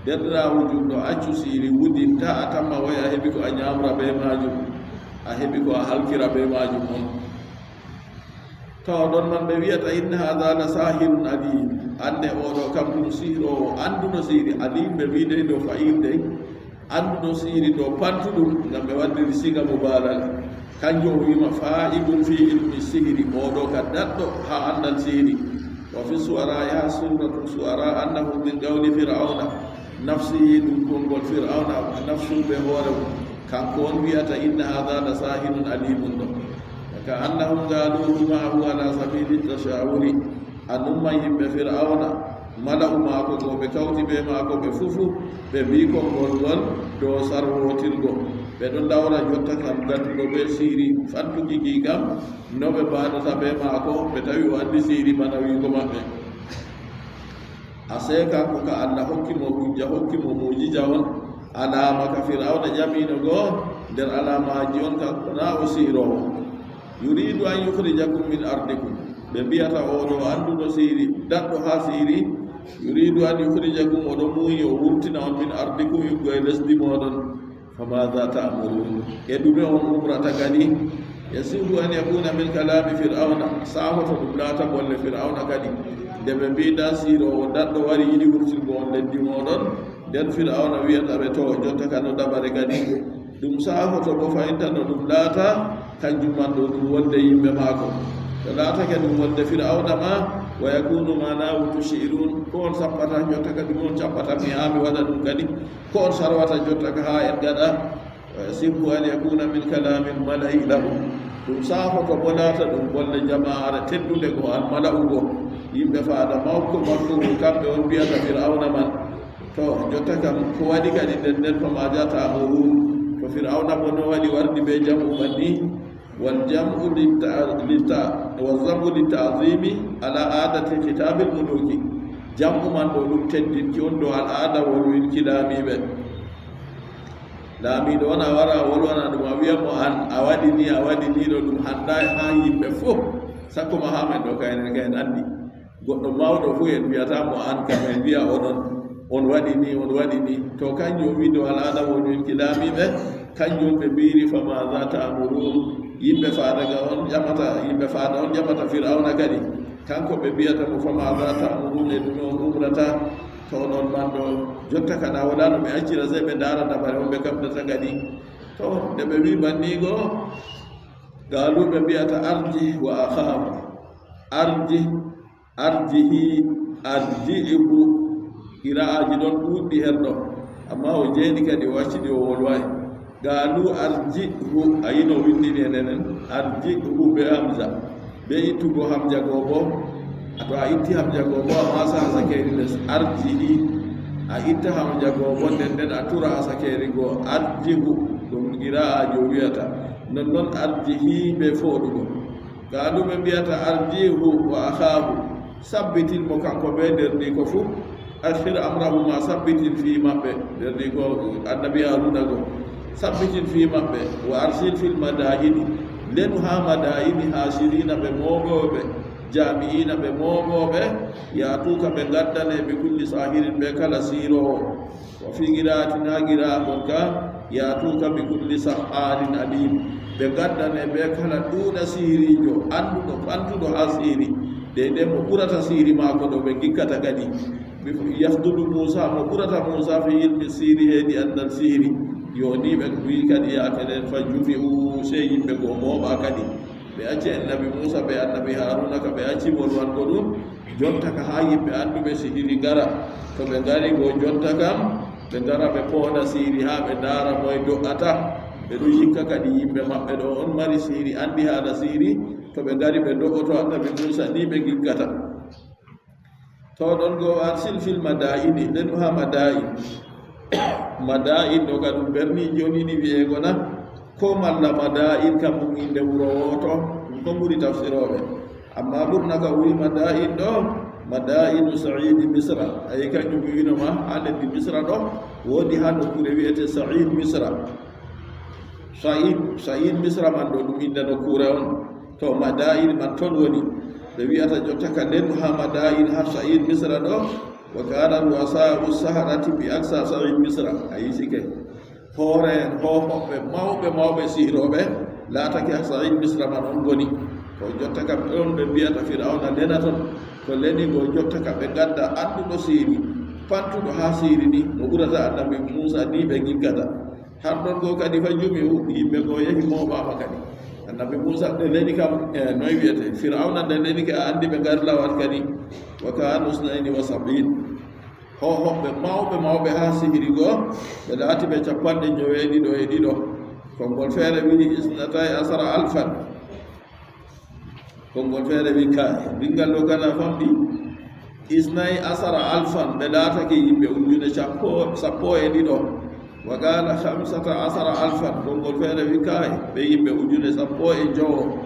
derɗirawo jumɗo accu sihiri wuddinta a tamma way a heɓi ko a ñamra be majum a heɓi ko a halkira be majum on taw ɗon man ɓe wiyata inna hada la sahirun alim ande oɗo kam ɗum sihirowo anduno sihiri alim ɓe wiide ɗo fayirde anduno sihiri ɗo pantuɗum ngam ɓe waddiri siga mubalal kanjum o wima fa'idun fi ilmi sihiri oɗo ka daɗɗo ha andal sihiri wa fi su'ara ya suratu su'ara annahu min qawli fir'auna nafsihi ɗum konngol fir'auna nafsuɓe hoore kanko on wiyata inna hada la sahirun alimun ɗo ka annahum galuhu ma'ahu ala sabili tashawuri annumma yimɓe fir'auna mala'u maako go ɓe kawti ɓe maako ɓe fufu ɓe mbi konngol ngol dow sarwotirgo ɓe ɗon dawra jotta kam gadduɗo ɓe siiri fantuki ki kam no ɓe mbaɗata ɓe maako ɓe tawi o anndi siiri bana wiigo maɓɓe a see kanko ka allah hokkimo hujja hokkimo mujija on alama ka firawna ƴamino goo nder alamaji on kanko na o siirowo yuridu an yukhrijakum min ardikum ɓe mbiyata oɗo annduɗo siiri daɗɗo ha siiri yuridu an yukhrijakum oɗo muuyi o wurtina on min ardikum yuggo e lesdi moɗon famada ta'murun e ɗume on umrata kadi yasihu an yakuna min kalami fir'auna sahoto ɗum laata golle fir'auna kadi nde ɓe mbiɗa siirowo daɗɗo wari yiɗi wurtingo on leddi moɗon nden fir'auna wiyata ɓe to jotta kano dabare kadi ɗum sahoto bo fayintano ɗum laata kanjum man ɗo ɗum wonde yimɓe maako to laatake ɗum wonde fir'auna ma wa yakunu manahu tushirun ko on sappata jotta kadi mon cappata mi ha mi waɗa ɗum kadi ko on sarwata jotta ka ha en gaɗa simbu an yakuna min kalamin mala'i lahu ɗum sahoto bo laata ɗum golle jama'are teddude go al mala'u go yimɓe faada mawko makkoru kamɓe on mbiyata fir'auna man to jotta kam ko waɗi kadi nden nden fama jata amuru to fir'auna bo no waɗi wardi ɓe jamu manni waljamu wazamu litazimi ala adati kitabil muluki jamu man ɗo ɗum teddinki on ɗo al ada wolwinki laamiɓe laamiɗo on a wara wolwana ɗum a wiyamo an a waɗi ni ɗo ɗum handa ha yimɓe fof sakkoma ha men ɗo kayen anndi goɗɗo mawɗo fof en mbiyatamo an kam en mbiya oɗon on waɗi ni to kanjum wi ɗo al ada wolwinki laamiɓe kanjum ɓe mbiri fama za ta'murun yimɓe faadaga on ƴamata yimɓe faada on ƴamata fir'auna kadi kanko ɓe mbiyata mo fama za ta'murun e ɗume on umrata to ɗon man ɗo jotta kana waɗano ɓe accira se ɓe ndaara dabare on ɓe kamɗata kadi to nde ɓe wi bannigo gaalu ɓe mbiyata arji wa akhahu arjihibu qira'aji ɗon ɗuuɗɗi her ɗo amma o jeeni kadi o accidi o wolway gaalu arjihu a yino windini enenen arjihu be hamza be ittugo hamja goo bo to a itti hamja goo bo a masa ha sakeri les arjihi a itta hamja goo bo nden a tura ha sakeri goo arjihu ɗum qira'aji o wiyata nonnoon arjihi be fooɗugo gaalu ɓe mbiyata arjihu wa akhahu sabbitin mo kanko ɓe nderni ko fuu ashir amrahu ma sabbitin fi maɓɓe nderni ko annabi haruna go sabbitin fi maɓɓe wa arsil fil madaini lenu ha madaini hasirina ɓe moɓoɓe jami'ina ɓe moɓoɓe yatuka ɓe gaddane ɓe kulli sahirin ɓe kala sirowo wa fi giratina gira mon ka yatuka ɓe kulli saharin alim ɓe gaddane ɓe kala ɗuuɗa sirijo anduɗo fantuɗo ha siri de mo ɓurata siri maako ɗo ɓe gikkata kadi yafdudu moussa mo ɓurata moussa fi ilmi siri heedi andal siri yoni ɓe wi kadi yakenen fa jumi'u sey yimɓe go mooɓa kadi ɓe acci annabi moussa ɓe annabi haruna ka ɓe acci wolwango ɗum jonta ka ha yimɓe anduɓe sihiri gara to ɓe ngari go jonta kam ɓe ngara ɓe pooɗa siri ha ɓe ndaara moye do'ata ɓe ɗo yikka kadi yimɓe maɓɓe ɗo on mari siri andi haala siri to ɓe ngari ɓe do'oto annabi moussa ni ɓe gikkata to ɗon go arsil fil madaini nden ha madain ɗo ka ɗum berni joni ni wi'ego na ko malla madain kam ɗum inde wuro woto ɗum ko ɓuri tafsiroɓe amma ɓurna ka wi madain ɗo madainu saidi misra ayi kañum winoma ha leddi misra ɗo woodi ha nokkure wiyete said misra said misra man ɗo ɗum inde nokkure on to madain man toon woni ɓe wiyata jotta ka nden ha madain ha said misra ɗo wa kana ru'asa'u saharati bi aksa said misra ayi sike hoore en hohoɓe mawɓe sihiroɓe laatake ha said misra man on goni ko jotta kam ɗon ɓe mbiyata fir'auna lena ton to leni go jotta ka ɓe gadda anduɗo siri pantuɗo ha siri ni mo ɓurata annabi moussa ni ɓe giggata har ɗon go kadi fa jumi yimɓe go yehi moɓama kadi annabi moussa ɗe leni kam noy wiyete fir'auna nde leni ke a andi ɓe ngari lawat kadi wa kanu usnaini wa sab'in hohoɓe mawɓe ha sihiri goo ɓe laati ɓe 90 konngol feere wini isnatay asara alfan konngol feere wi ka ɓingal ɗo kana famɗi isnai asara alfan ɓe laatake yimɓe ujune sappo e ɗiɗo wa qala 15 alfan konngol feere wi kaye ɓe yimɓe ujune sappo e jowo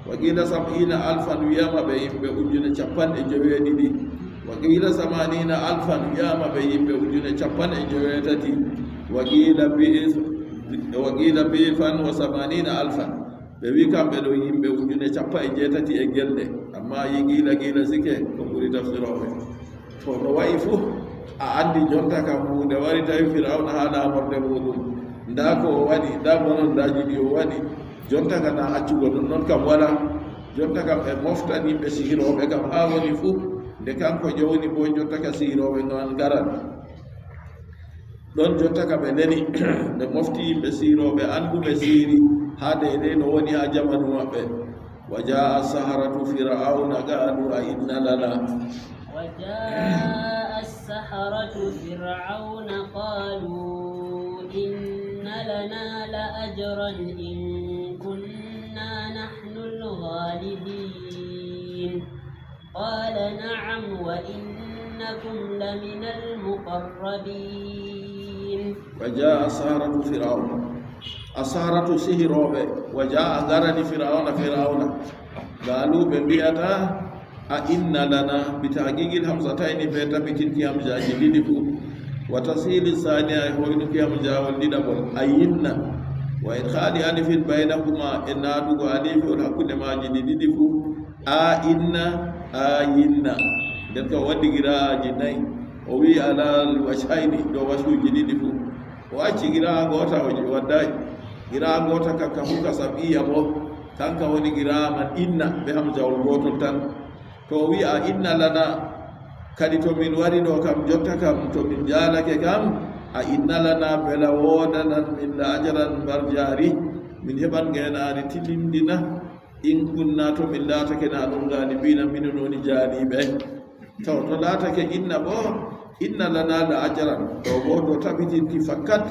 wa qila 70 alfan wiyama ɓe yimɓe ujune capanɗe joweeɗiɗi wa qila 80 alfan wiyama ɓe yimɓe ujune capanɗe joweetati wa qila bifan wa 80 alfan ɓe wi kamɓe ɗo yimɓe ujune cappa e jeetati e gelɗe amma yi gila sike ko ɓuri tafsiroɓe to no wayi fuu a andi jonta kam hunde wari tawi firawna ha ɗamorde muɗum nda ko o waɗi nda bonondaji ɗi o waɗi jonta ka na accugo ɗum noon kam wala jonta kam ɓe moftan yimɓe sihiroɓe kam ha woni fuu nde kanko jowni bo jonta ka sihiroɓe noon garan ɗon jonta ka ɓe neni ɓe mofti yimɓe sihiroɓe anduɓe sihiri ha deydey no woni ha jamanu maɓɓe wa jaa saharatu firauna qalu a inna lana وجاء السحرة فرعون قالوا إن لنا لأجرا إن كنا نحن الغالبين قال نعم وإنكم لمن المقربين وجاء السحرة فرعون السحرة سحروبه وجاء غرد فرعون قالوا ببيئتا أئن لنا بتحقيق الهمزتين بيتبتين كيام جاجي لدفو وتصيل الثانية يهوين كيام جاول لدبول أئن وإدخال ألف بينهما إن أدوغ ألف والحكون ما جدي لدفو أئن ذلك ودي قراءة جنين ووي على الوشين دو وشو جدي لدفو وأشي قراءة غوتا وداي قراءة غوتا كاكاوكا سبئي أبو kanka woni giraman inna be hamjawol gotol tan to wi a inna lana kadi to min wari ɗo kam jotta kam to min jalake kam a inna lana bela wodanan min lajaran mbar jari min heɓan genari tilindina in kunna to min latake na ɗum gani mbina mino noni jaliɓe taw to latake inna bo inna lana la ajaran to bo do tabitinki fakkat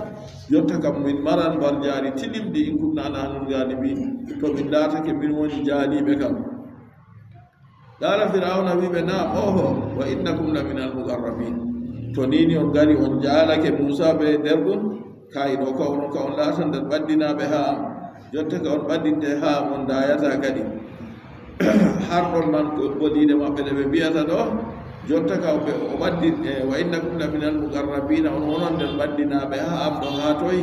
jotta kam min maran mbar jari tilimdi in kunna na ɗum gani mbi to min latake min woni jaliɓe kam qala fir'auna wiɓe na oho wa innakum la min almuqarrabin to nini on gari on jaalake Musa ɓe nder ɗum kayi ɗo ka on laata nder ɓaddinaɓe ha am jotta ka on ɓaddinte ha am on dayata kadi har ɗon man boliɗe maɓɓe ɗe ɓe mbiyata ɗo jotta ka o ɓaddi wa innakum la min almuqarrabina on wonon nder ɓaddinaɓe ha am ɗo ha toy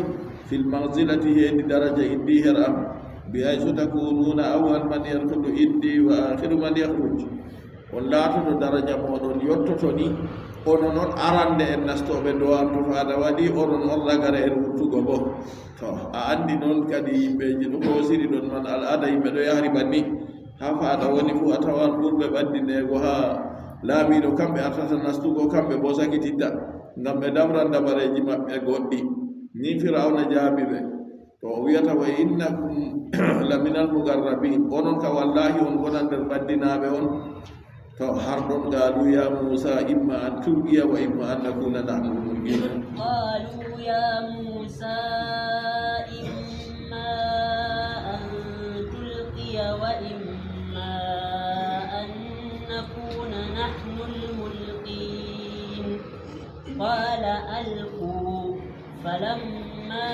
fil manzilati heedi daraja indi her am بحيث تكونون أول من يدخل إندي وآخر من يخرج on laatoto daraja moɗon yottotoni onon on arande en nastoɓe dowan to faada waɗi onon on ragara en wurtugo bo to a andi noon kadi yimɓeji ɗo hosiri ɗon man al'ada yimɓe ɗo yahri banni ha faada woni fu a tawan ɓurɓe ɓaddindego ha laamiɗo kamɓe artata nastugo kamɓe bo sakititta ngam ɓe damran dabareji maɓɓe goɗɗi ni firawna jaabiɓe to o wiyata wa innakum la minal mugarrabin onon ka wallahi on gonan nder ɓaddinaɓe on to har ɗon qaalu ya Musa imma an tulqiya wa imma an nakuna nahnu mulqin qalu ya Musa imma an tulqiya wa imma an nakuna nahnu mulqin qala alqu falamma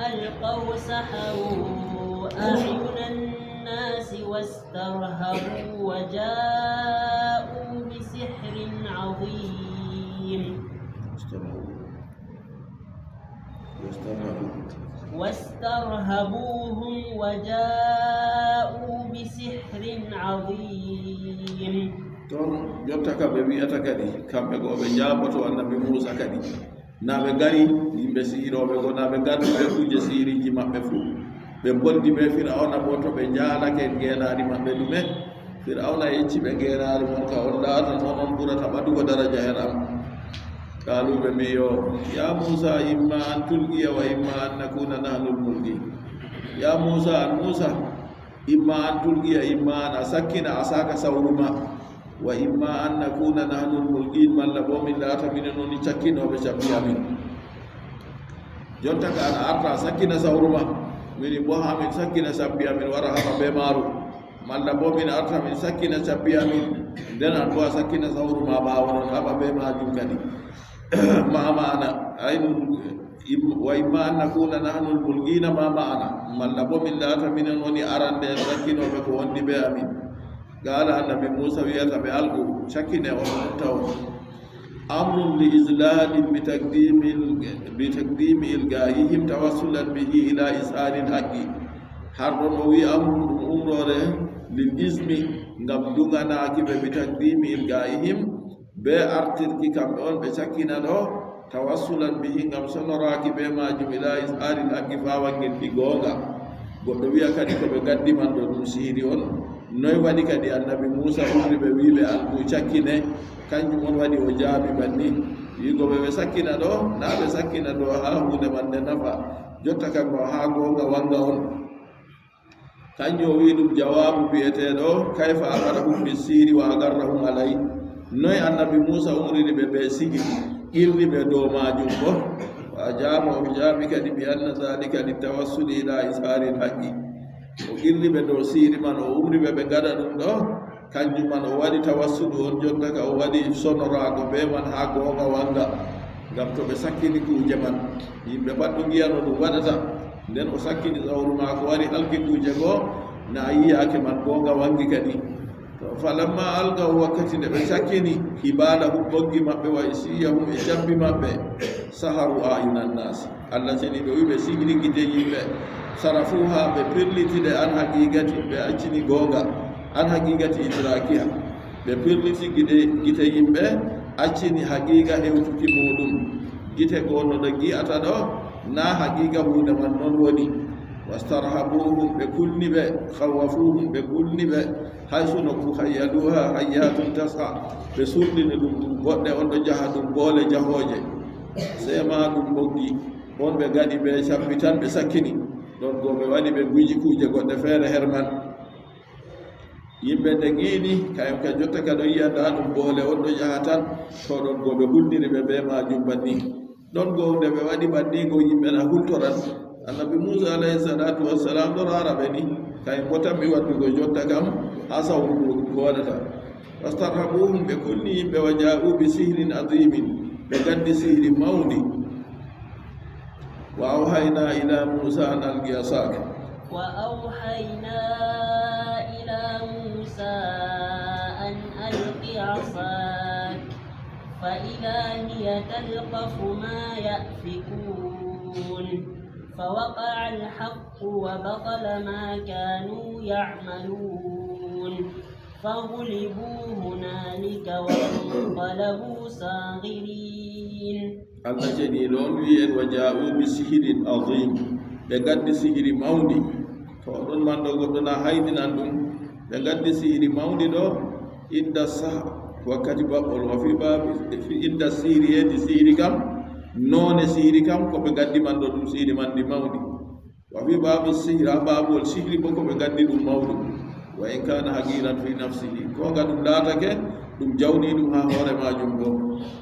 ألقوا سحروا أعين الناس واسترهبوا وجاءوا بسحر عظيم واسترهبوهم وجاءوا بسحر عظيم ton jotta kamɓe wiyata kadi kamɓe go ɓe jaaboto annabi Musa kadi na ɓe gari yimɓe sihiroɓe go na ɓe gardi ɓe kuje sihiriji maɓɓe fuu ɓe boldi ɓe fir'auna bo to ɓe jaalake geenaari maɓɓe ɗume fir'auna yecci ɓe geenaari mon ka on laatan onon ɓurata ɓadugo daraja her am qaalu ɓe mbi yo ya Musa imma an tulqiya wa imma an nakuna nahnu lmulqin ya Musa an Musa imma an tulqiya imma an a sakkina a saka sawruma wa imma an nakuna nahnu lmulqin malla bo min laata minen noni cakkinoɓe cabbi amin jonta ka ana arta sakkina sawruma mini bo hamin sakkina sabbi amin wara hama be maaru malla bo min arta min sakkina cabbi amin nden an bo a sakkina sawru ma ɓawonon haɓa ɓe majum kadi ma mana aynu wa imma an nakuna nahnu lmulgina ma ma'ana malla bo min laata minen woni arande en sakkinoɓe ko wondi ɓe amin qala annabi musa wiyata ɓe algu sakkine on taw amrun li isladin bitaqdimi ilgahihim tawassulan bihi ila is'alil haqqi har ɗon o wi amrun ɗum umrore lil ismi ngam duganaki ɓe bitaqdimi ilgahihim be artirki kamɓe on ɓe sakkina ɗo tawassulan bihi ngam sonoraki be majum ila is'alil haqqi fa wangilki goonga goɗɗo wiya kadi ko ɓe gaddiman ɗo ɗum sihiri on noy waɗi kadi annabi musa umri ɓe wiɓe algu cakkine kanjum on waɗi o jaabi banni wigoɓe ɓe sakkina ɗo na ɓe sakkina ɗo ha hunde man nde nafa jotta kanko ha goonga wanga on kanjum o wi ɗum jawabu biyeteɗo kayfa amarahum bisiri wa agarrahum alay noy annabi musa umriri ɓe ɓe sigi irri ɓe dow majum bo wa jama o jaabi kadi bi anna zalika litawassuli ila isharil haqqi o irri ɓe dow siri man o umri ɓe ɓe gaɗa ɗum ɗo kanjum man o waɗi tawassudu on jotta ka o waɗi sonorago be man ha goonga wanga ngam to ɓe sakkini kuje man yimɓe pat ɗo giyano ɗum waɗata nden o sakkini sawru ma ko wari alki kuje goo na yiyake man goonga wangi kadi to falamma algahu wakkati nde ɓe sakkini hibalahum ɓoggi maɓɓe wa isiyahum e cambi maɓɓe saharu ayunan nasi allah seni ɓe wi ɓe sihiri gite yimɓe sarafuha ɓe pirlitide an haqiqati ɓe accini goonga an haqiqati idrakiha ɓe pirliti gite yimɓe accini haqiqa hewtuki muɗum gite gonoɗo gi'ata ɗo na haqiqa hunde man noon woni wastarhabuhum ɓe kulni ɓe khawafuhum ɓe kulni ɓe haysu nokku hayyaluha hayyatun tasha ɓe surɗini ɗum ɗum goɗɗe on ɗo jaha ɗum boole jahoje sema ɗum ɓoggi on ɓe gaɗi ɓe cabbi tan ɓe sakkini ɗon go ɓe waɗi ɓe guiji kuje goɗɗe feere herman yimɓe nde giiɗi kayum ka jotta ka ɗo yiyanda ɗum boole on ɗo jaha tan to ɗon go ɓe hulniri ɓe be majum banni ɗon go nde ɓe waɗi bannigo yimɓe na hultoran annabi musa alayhi salatu wassalam ɗon ara ɓe ni kayum bo tan mi waddugo jotta kam ha sawru muɗum ko waɗata wastarhabuhum ɓe kulni yimɓe wa ja'u bi sihrin adimin ɓe gaddi sihri mawdi wa awhayna ila musa an alqi asaka wa awhayna ila musa an alqi asak fa idha hiya talqafu ma yafikun فوقع الحق وبطل ما كانوا يعملون فغلبوا هنالك وانقلبوا صاغرين Allah jeni ɗon wi'en wa ja'u bi sihirin azim ɓe gaddi sihiri mawdi to ɗon man ɗo goɗɗo na haydinan ɗum ɓe gaddi sihiri mawdi ɗo inda sah wakkati baɓɓol wa fi babi inda sihiri hedi sihiri kam none sihiri kam ko ɓe gaddi man ɗo ɗum sihiri man ndi mawdi wa fi babu sihiri ha babol sihiri bo ko ɓe gaddi ɗum mawɗum wa in kana haqiran fi nafsihi ko ga ɗum laatake ɗum jawni ɗum ha hoore majum bo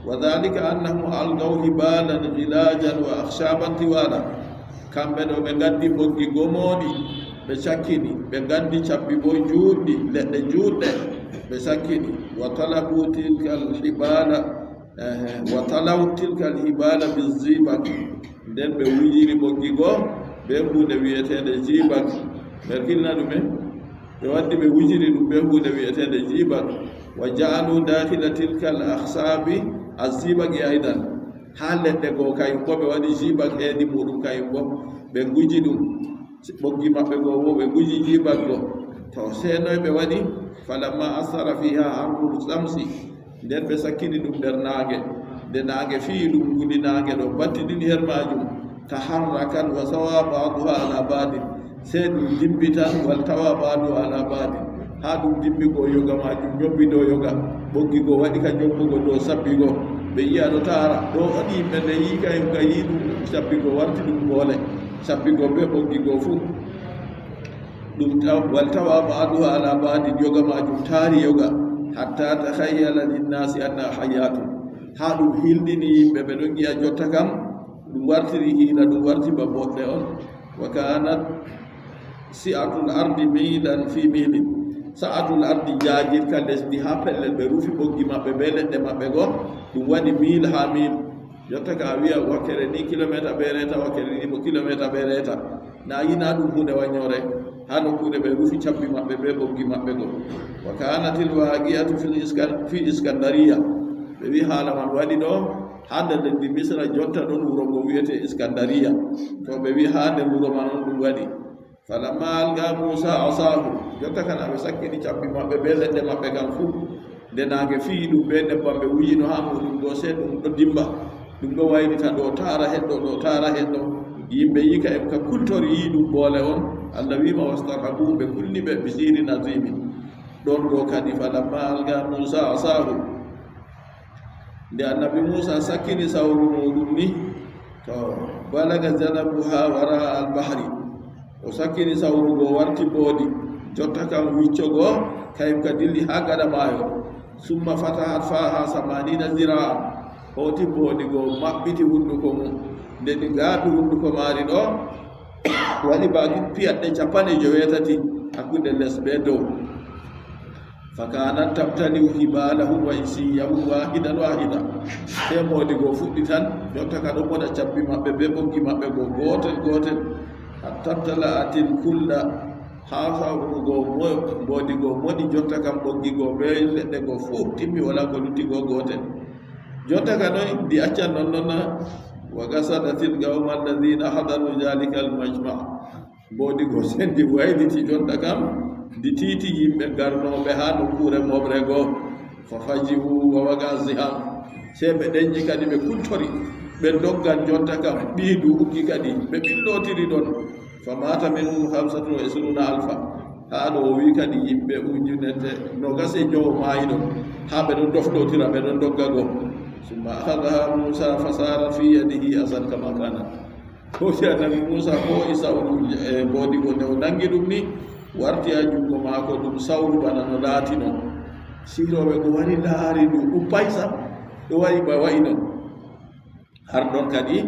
wa dhalika annahum algaw hibalan gilajan wa akhshaban tiwala kamɓe ɗo ɓe gaddi ɓoggi gomoɗi ɓe sakkini ɓe gaddi cabbi bo juutɗi leɗɗe juutɗe ɓe sakkini wa talabu tilka alhibala wa talaw tilka alhibala bizibak nden ɓe wujiri ɓoggi goo ɓe hunde wiyetede jibak ɓe kilna ɗume ɓe waddi ɓe wujiri ɗum ɓe hunde wiyetede jibak wa ja'alu dakhila tilka al ahsabi azibaki aidan ha leɗɗe goo kayum bo ɓe waɗi jibak heedi muɗum kayum bo ɓe guji ɗum ɓoggi maɓɓe goo bo ɓe guji jibak go to senoy ɓe waɗi falamma asara fiha amrul samsi nden ɓe sakkini ɗum nder naage nde naage fii ɗum gudi naage ɗo battidini her majum taharrakan wa sawa ba'duha ala badin sey ɗum dimbi tan wal tawa ba'du ala badin ha ɗum dimbi go yoga majum ñobbi dow yoga ɓoggi go waɗi ka ñobbugo dow sabbi go ɓe yiya ɗo taara ɗo waɗi yimɓe nde yi kayum ka yi ɗum sabbi go warti ɗum boole sabbi go be ɓoggi go fuu ɗum wal tawa ba'duha ala badin yoga majum taari yoga hatta takhayyala linnasi anna hayatun ha ɗum hilɗini yimɓe ɓe ɗon giya jotta kam ɗum wartiri hiila ɗum warti ba boɗɗe on wa kanat si'atul ardi milan fi milin sa'atul ardi jaajir ka lesdi ha pellel ɓe rufi ɓoggi maɓɓe be leɗɗe maɓɓe go ɗum waɗi mil ha mil jotta ka a wiya wakkere ni kilométre ɓe reta wakkere ni bo kilométre ɓe reta na yina ɗum hunde wañore ha nokkude ɓe rufi cabbi maɓɓe be ɓoggi maɓɓe go wa kanatil waqi'atu fi iskandaria ɓe wi haala man waɗi ɗo ha nder leddi misra jotta ɗon wuro ngo wiyete iskandaria to ɓe wi ha nder wuro man on ɗum waɗi falamma alga musa asahu jotta kan aɓe sakkini cabbi maɓɓe be leɗɗe maɓɓe kan fuu nde nange fii ɗum be nebbam ɓe wuyino ha muɗum ɗo se ɗum ɗo dimba ɗum ɗo waylita ɗo tara heɗɗo ɗo tara heɗɗo yimɓe yika en ka kultori yi ɗum boole on allah wima wastarhabu ɓe kulni ɓe bisiri nazimi ɗon ɗo kadi falamma alga musa asahu nde annabi musa sakkini sawru muɗum ni to balaga janabuha wara albahri o sakkini sawrugo warti boodi jotta kam wiccogo kayum ka dilli ha gaɗa maayo summa fatahat faha samanina zira'an hoti boodi go maɓɓiti hunduko mum nde ɗi gaaɓi hunduko maari ɗo waɗi baaki piyaɗɗe 90 hakkude les ɓe dow fakanat tabtaliu hibalahu wa insiyahu wahidan wahida te moodi go fuɗɗi tan jotta ka ɗo moɗa cabbi maɓɓe be ɓoggi maɓɓe go gotel gotel hattabtala atin kulla ha sawrugo moodi go moɗi jotta kam ɓoggi go be leɗɗe go fof timmi wala ko lutti go gotel jotta ka noy ndi accan non nonna wa gasadatil gawma alladina hadaru zalika almajma moodi go sendi wayliti jotta kam ndi tiiti yimɓe garnoɓe ha nokkure moɓre goo fa fajihu wa waga ziham se ɓe ɗeñƴi kadi ɓe kultori ɓe doggan jotta kam ɓiidu ukki kadi ɓe ɓillotiri ɗon fa mata minhum 25 alfa ha ɗo o wi kadi yimɓe ujunete nogase jowo maayi ɗon ha ɓe ɗon dofɗotira ɓe ɗon dogga goo summa ahadaha musa fa sara fi yadihi asan kama kana hoti annabi musa ko i sawru boodi go nde o nangi ɗum ni warti ha jungo maako ɗum sawru bana no laatino siroɓe ko wari laari ɗum uppay sam ɗo wayi ba wayi non har ɗon kadi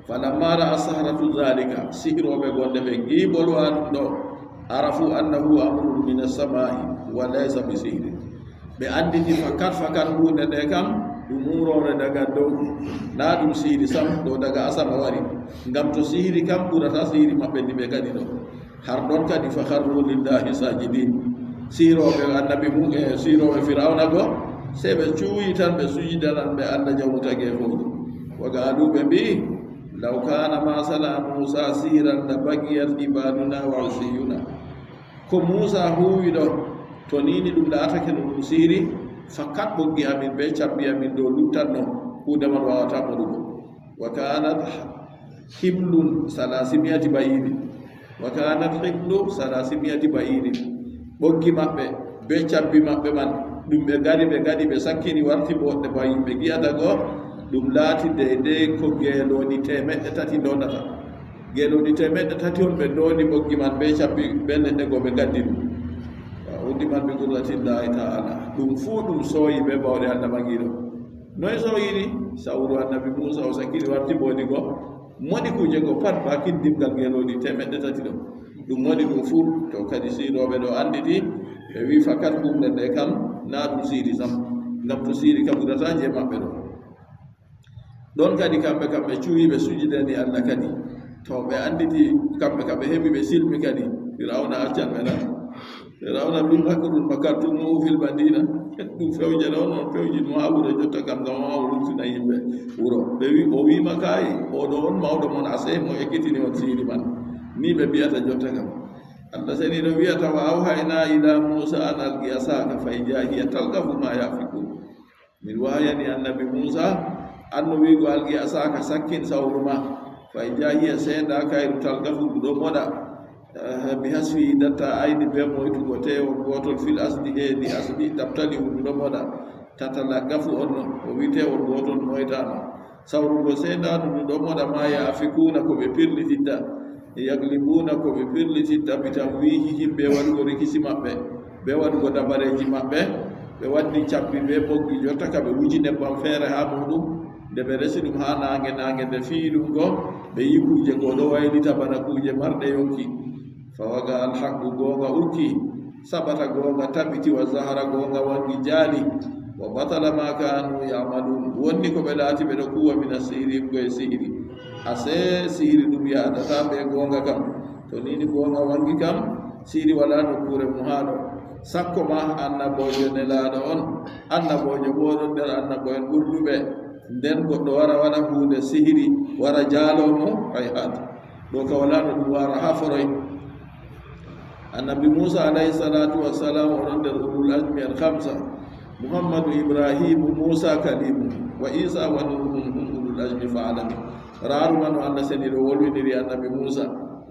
falamma ra'a sahratu zalika sihiroɓe gonɗe ɓe giɓolwa ɗum ɗo arafu annahu amrun min as-samai wa laysa bi sihri ɓe anditi fakat hunde nde kam ɗum umrore daga dow na ɗum sihiri sam ɗo daga asama wari ngam to sihiri kam ɓurata sihiri maɓɓe ndi ɓe kadi ɗo har ɗon kadi fa harru lillahi sajidin siroɓe annabi mum e siroɓe firawna go se ɓe cuuyi tan ɓe sujidanan ɓe allah jawmu tagi e fof waga aluɓe mbi law kana ma sala musa sihiran la bagiyat ibaduna wa usiyuna ko musa huwi ɗo to nini ɗum laatake no ɗum sihiri fakkat ɓoggi amin ɓe cabbi amin ɗo luttanno huude man wawata moɗugo wa kanat himlun salasimiyati bayiri wa kanat himlu salasimiyati bayiri ɓoggi maɓɓe be cabbi maɓɓe man ɗum ɓe gadi ɓe sakkini warti boɗɗe ba yimɓe gi'ata goo ɗum laati deydey ko geelooɗi 300 dondata geelooɗi 300 on ɓe dooni ɓoggi man be cabbi ɓe leɗɗe go ɓe gaddi ɗum uddi man ɓe gurratillahi taala ɗum fuu ɗum sooyi ɓe bawɗe allah magiɗo noye sooyiri sawru annabi musa o sakkini warti boodi go moɗi kuje go pat bakin dimgal geelooɗi 300 ɗo ɗum moɗi ɗum fuu to kadi siirooɓe ɗo annditi ɓe wi fakat humde nde kam na ɗum siiri sam ngam to siiri kam ɓurata je maɓɓe ɗo ɗon kadi kamɓe kam ɓe cuuyi ɓe sujidani allah kadi to ɓe annditi kamɓe kam ɓe heɓi ɓe silmi kadi firawna accan ɓe nan firawna min makrun makartumuhu fil madina ɗum fewje ɗo noon fewjinmo ha wuro jotta kam ngam ma o wurtina yimɓe wuro ɓe wi o wima kayi oɗo on mawɗo mon a sey mo ekkitini on siiri man ni ɓe mbiyata jotta kam allah seni no wiyata wa awhayna ila musa an alqi asaka fa ija hiya talqafu ma yafikun min wayani annabi musa anno wigo alqi asaka sakkin sawru ma fa ija hiya seenda kayru talqafu ɗo moɗa mi hasfi datta aydi be moytugo tewon gotol fil asdi heedi asdi dabtali ɗo moɗa tatala gafu on non o wi tewon gotol moytama sawrugo seendanu ɗo moɗa ma yafikuna ko ɓe pirlititta yaglibuna ko ɓe pirlititta bitan wihi himɓe waɗugo rikisi maɓɓe ɓe waɗugo dabareji maɓɓe ɓe waddi cabbi ɓe ɓoggi jotta ka ɓe wuji nebbam feere ha muɗum nde ɓe resi ɗum ha nange nde fii ɗum go ɓe yi kuje go ɗo waylita bana kuje marɗe yonki fa waga alhaqu gonga ukki sabata gonga tabiti wa zahara gonga wangi jali wa batala ma kanu ya'malun wonni ko be lati be do kuwa min asiri ko e sihiri ase sihiri dum ya da tambe gonga kam to ni gonga wangi kam sihiri wala no kure muhado sakko ma annabojo ne laado on annabojo bodon der annabojo burdube den goddo wara wada hunde sihiri wara jalomo ay hat do ka wala no wara haforoy annabi Musa alayhi salatu wassalam on der ulul azmi al khamsa Muhammadu Ibrahim Musa kalimu wa Isa wa Nuhun ulul azmi fa'alami raru man Allah seni do wolwindiri annabi Musa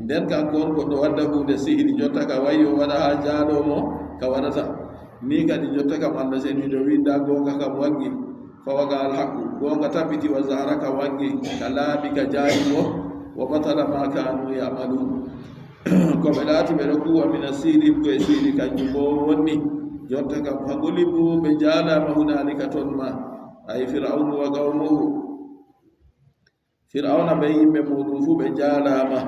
den ka kon goddo wadda hunde sihiri jotta ka wayo wada ha jalomo ka wadata ni kadi jotta kam Allah seni do winda gonga kam wangi fawaga alhaqu gonga tabiti wa zaharaka wangi kalabi ka jayimo wa batala ma kanu ya'malun ko belati be kuwa min asiri ko asiri kanjumbo wonni jotta kam hagulibu be jala ma hunalika tonma ay fir'aun wa qawmuhu fir'auna be yimbe mudufu be jala ma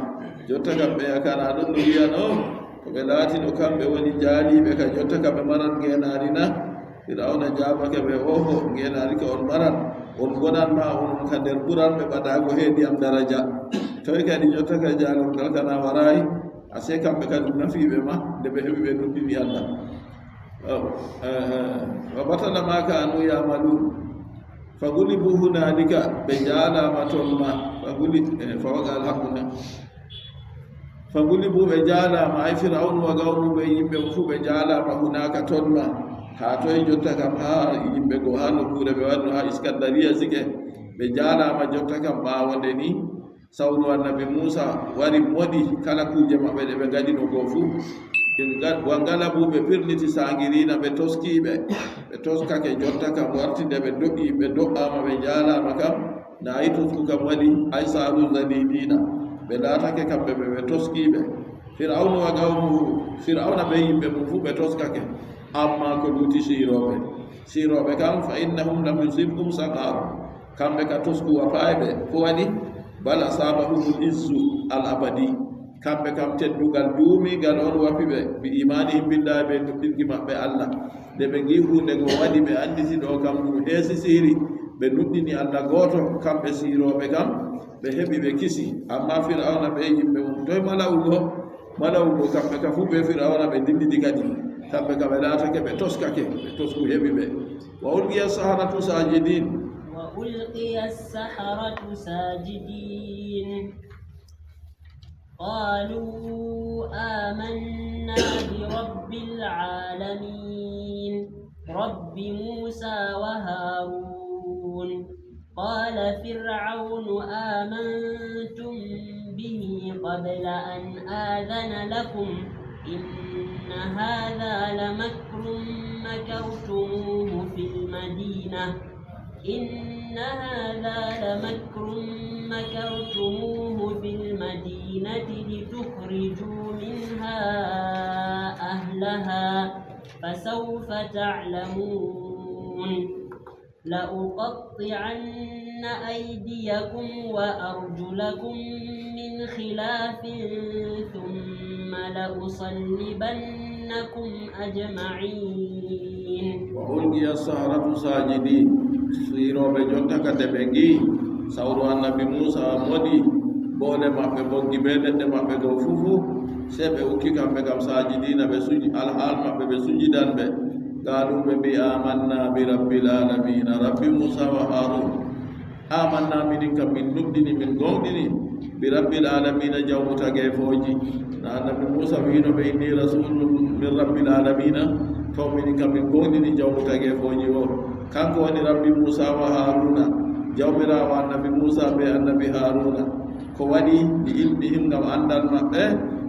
jotta kam be yakana don no wiyano ko belati no kambe woni jali be ka jotta kam be maran genarina fir'auna jabaka be oho genari ka on maran on gonan ma on ka der buran be badago hedi am daraja toy kadi jotta ka jalo kal kana warai ase kambe kadi nafi be ma de be hebi be duddi Allah wa batala ma kanu ya'malun fagulibu hunalika be jala matolma fawaga alhaquna fagulibu be jala ma ay fir'aun wa gawru be yimbe fu be jala ma hunaka tolma ha toy jotta kam ha yimbe go hano kure be wadu ha iskandariya sike be jala ma jotta kam ba wonde ni sawnu annabi Musa wari modi kala kuje mabbe de be gadi no go fu wangala bu be pirniti sangirina be toskibe be toska ke jotta kam wartinde be dogi be do'a ma be jala ma kam na ay tosku kam wadi ay saaru zadidina be lata ke kam be toskibe fir'aun wa qawmuhu fir'auna be yimbe mu fu be toska ke amma ko luti sirobe kam fa innahum lam yusibhum saqar kam be ka tosku wa faybe ko wadi bala sabahul izzu al abadi kambe kam teddugal duumi gal on wafibe bi imani billahi be tubbi mabbe Allah de be ngi hunde go wadi be anditi do kam dum hesi siri be nuddini Allah goto kambe sirobe kam be hebi be kisi amma fir'auna be yimbe toy malawugo kambe ka fu be fir'auna be dindi kadi kambe ka be lata ke be toskake be tosku hebi be wa ulqiya saharatu sajidin وألقي السحرة ساجدين قالوا آمنا برب العالمين رب موسى وهارون قال فرعون آمنتم به قبل أن آذن لكم إن هذا لمكر مكرتموه في المدينة لتخرجوا منها أهلها فسوف تعلمون لأقطعن أيديكم وأرجلكم من خلاف ثم لأصلبنكم أجمعين وألقي السحرة ساجدين siro be jonta ka debengi sawru annabi Musa modi bole mabbe boggi be de mabbe go fufu sebe ukki kambe kam sajidina be suji al mabbe be sujidan be galu be bi amanna bi rabbil alamin rabbi Musa wa Harun amanna min kam min nuddini min gondini bi rabbil alamin jawmuta ge foji na annabi Musa wino be inni rasulun min rabbil alamin to min kam min gondini jawmuta ge foji o kanko woni rabbi Musa wa Haruna jawmira wa annabi Musa be annabi Haruna ko wadi bi ilmihim ngam andal mabbe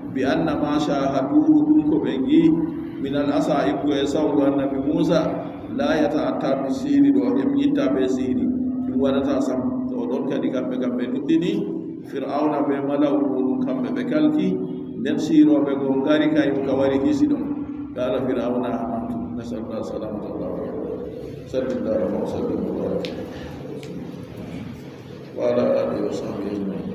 bi anna ma shahadu dum ko be ngi min al asaib ko sawru annabi Musa la yata'atta bi siri do dem yitta be siri dum wadata sam to don kadi kambe duddini fir'auna be malawu kambe be kalki den siro be go ngari kay ko wari hisido kala fir'auna amantu nasallallahu alaihi wasallam صلى الله وسلم وبارك وعلى آله وصحبه أجمعين.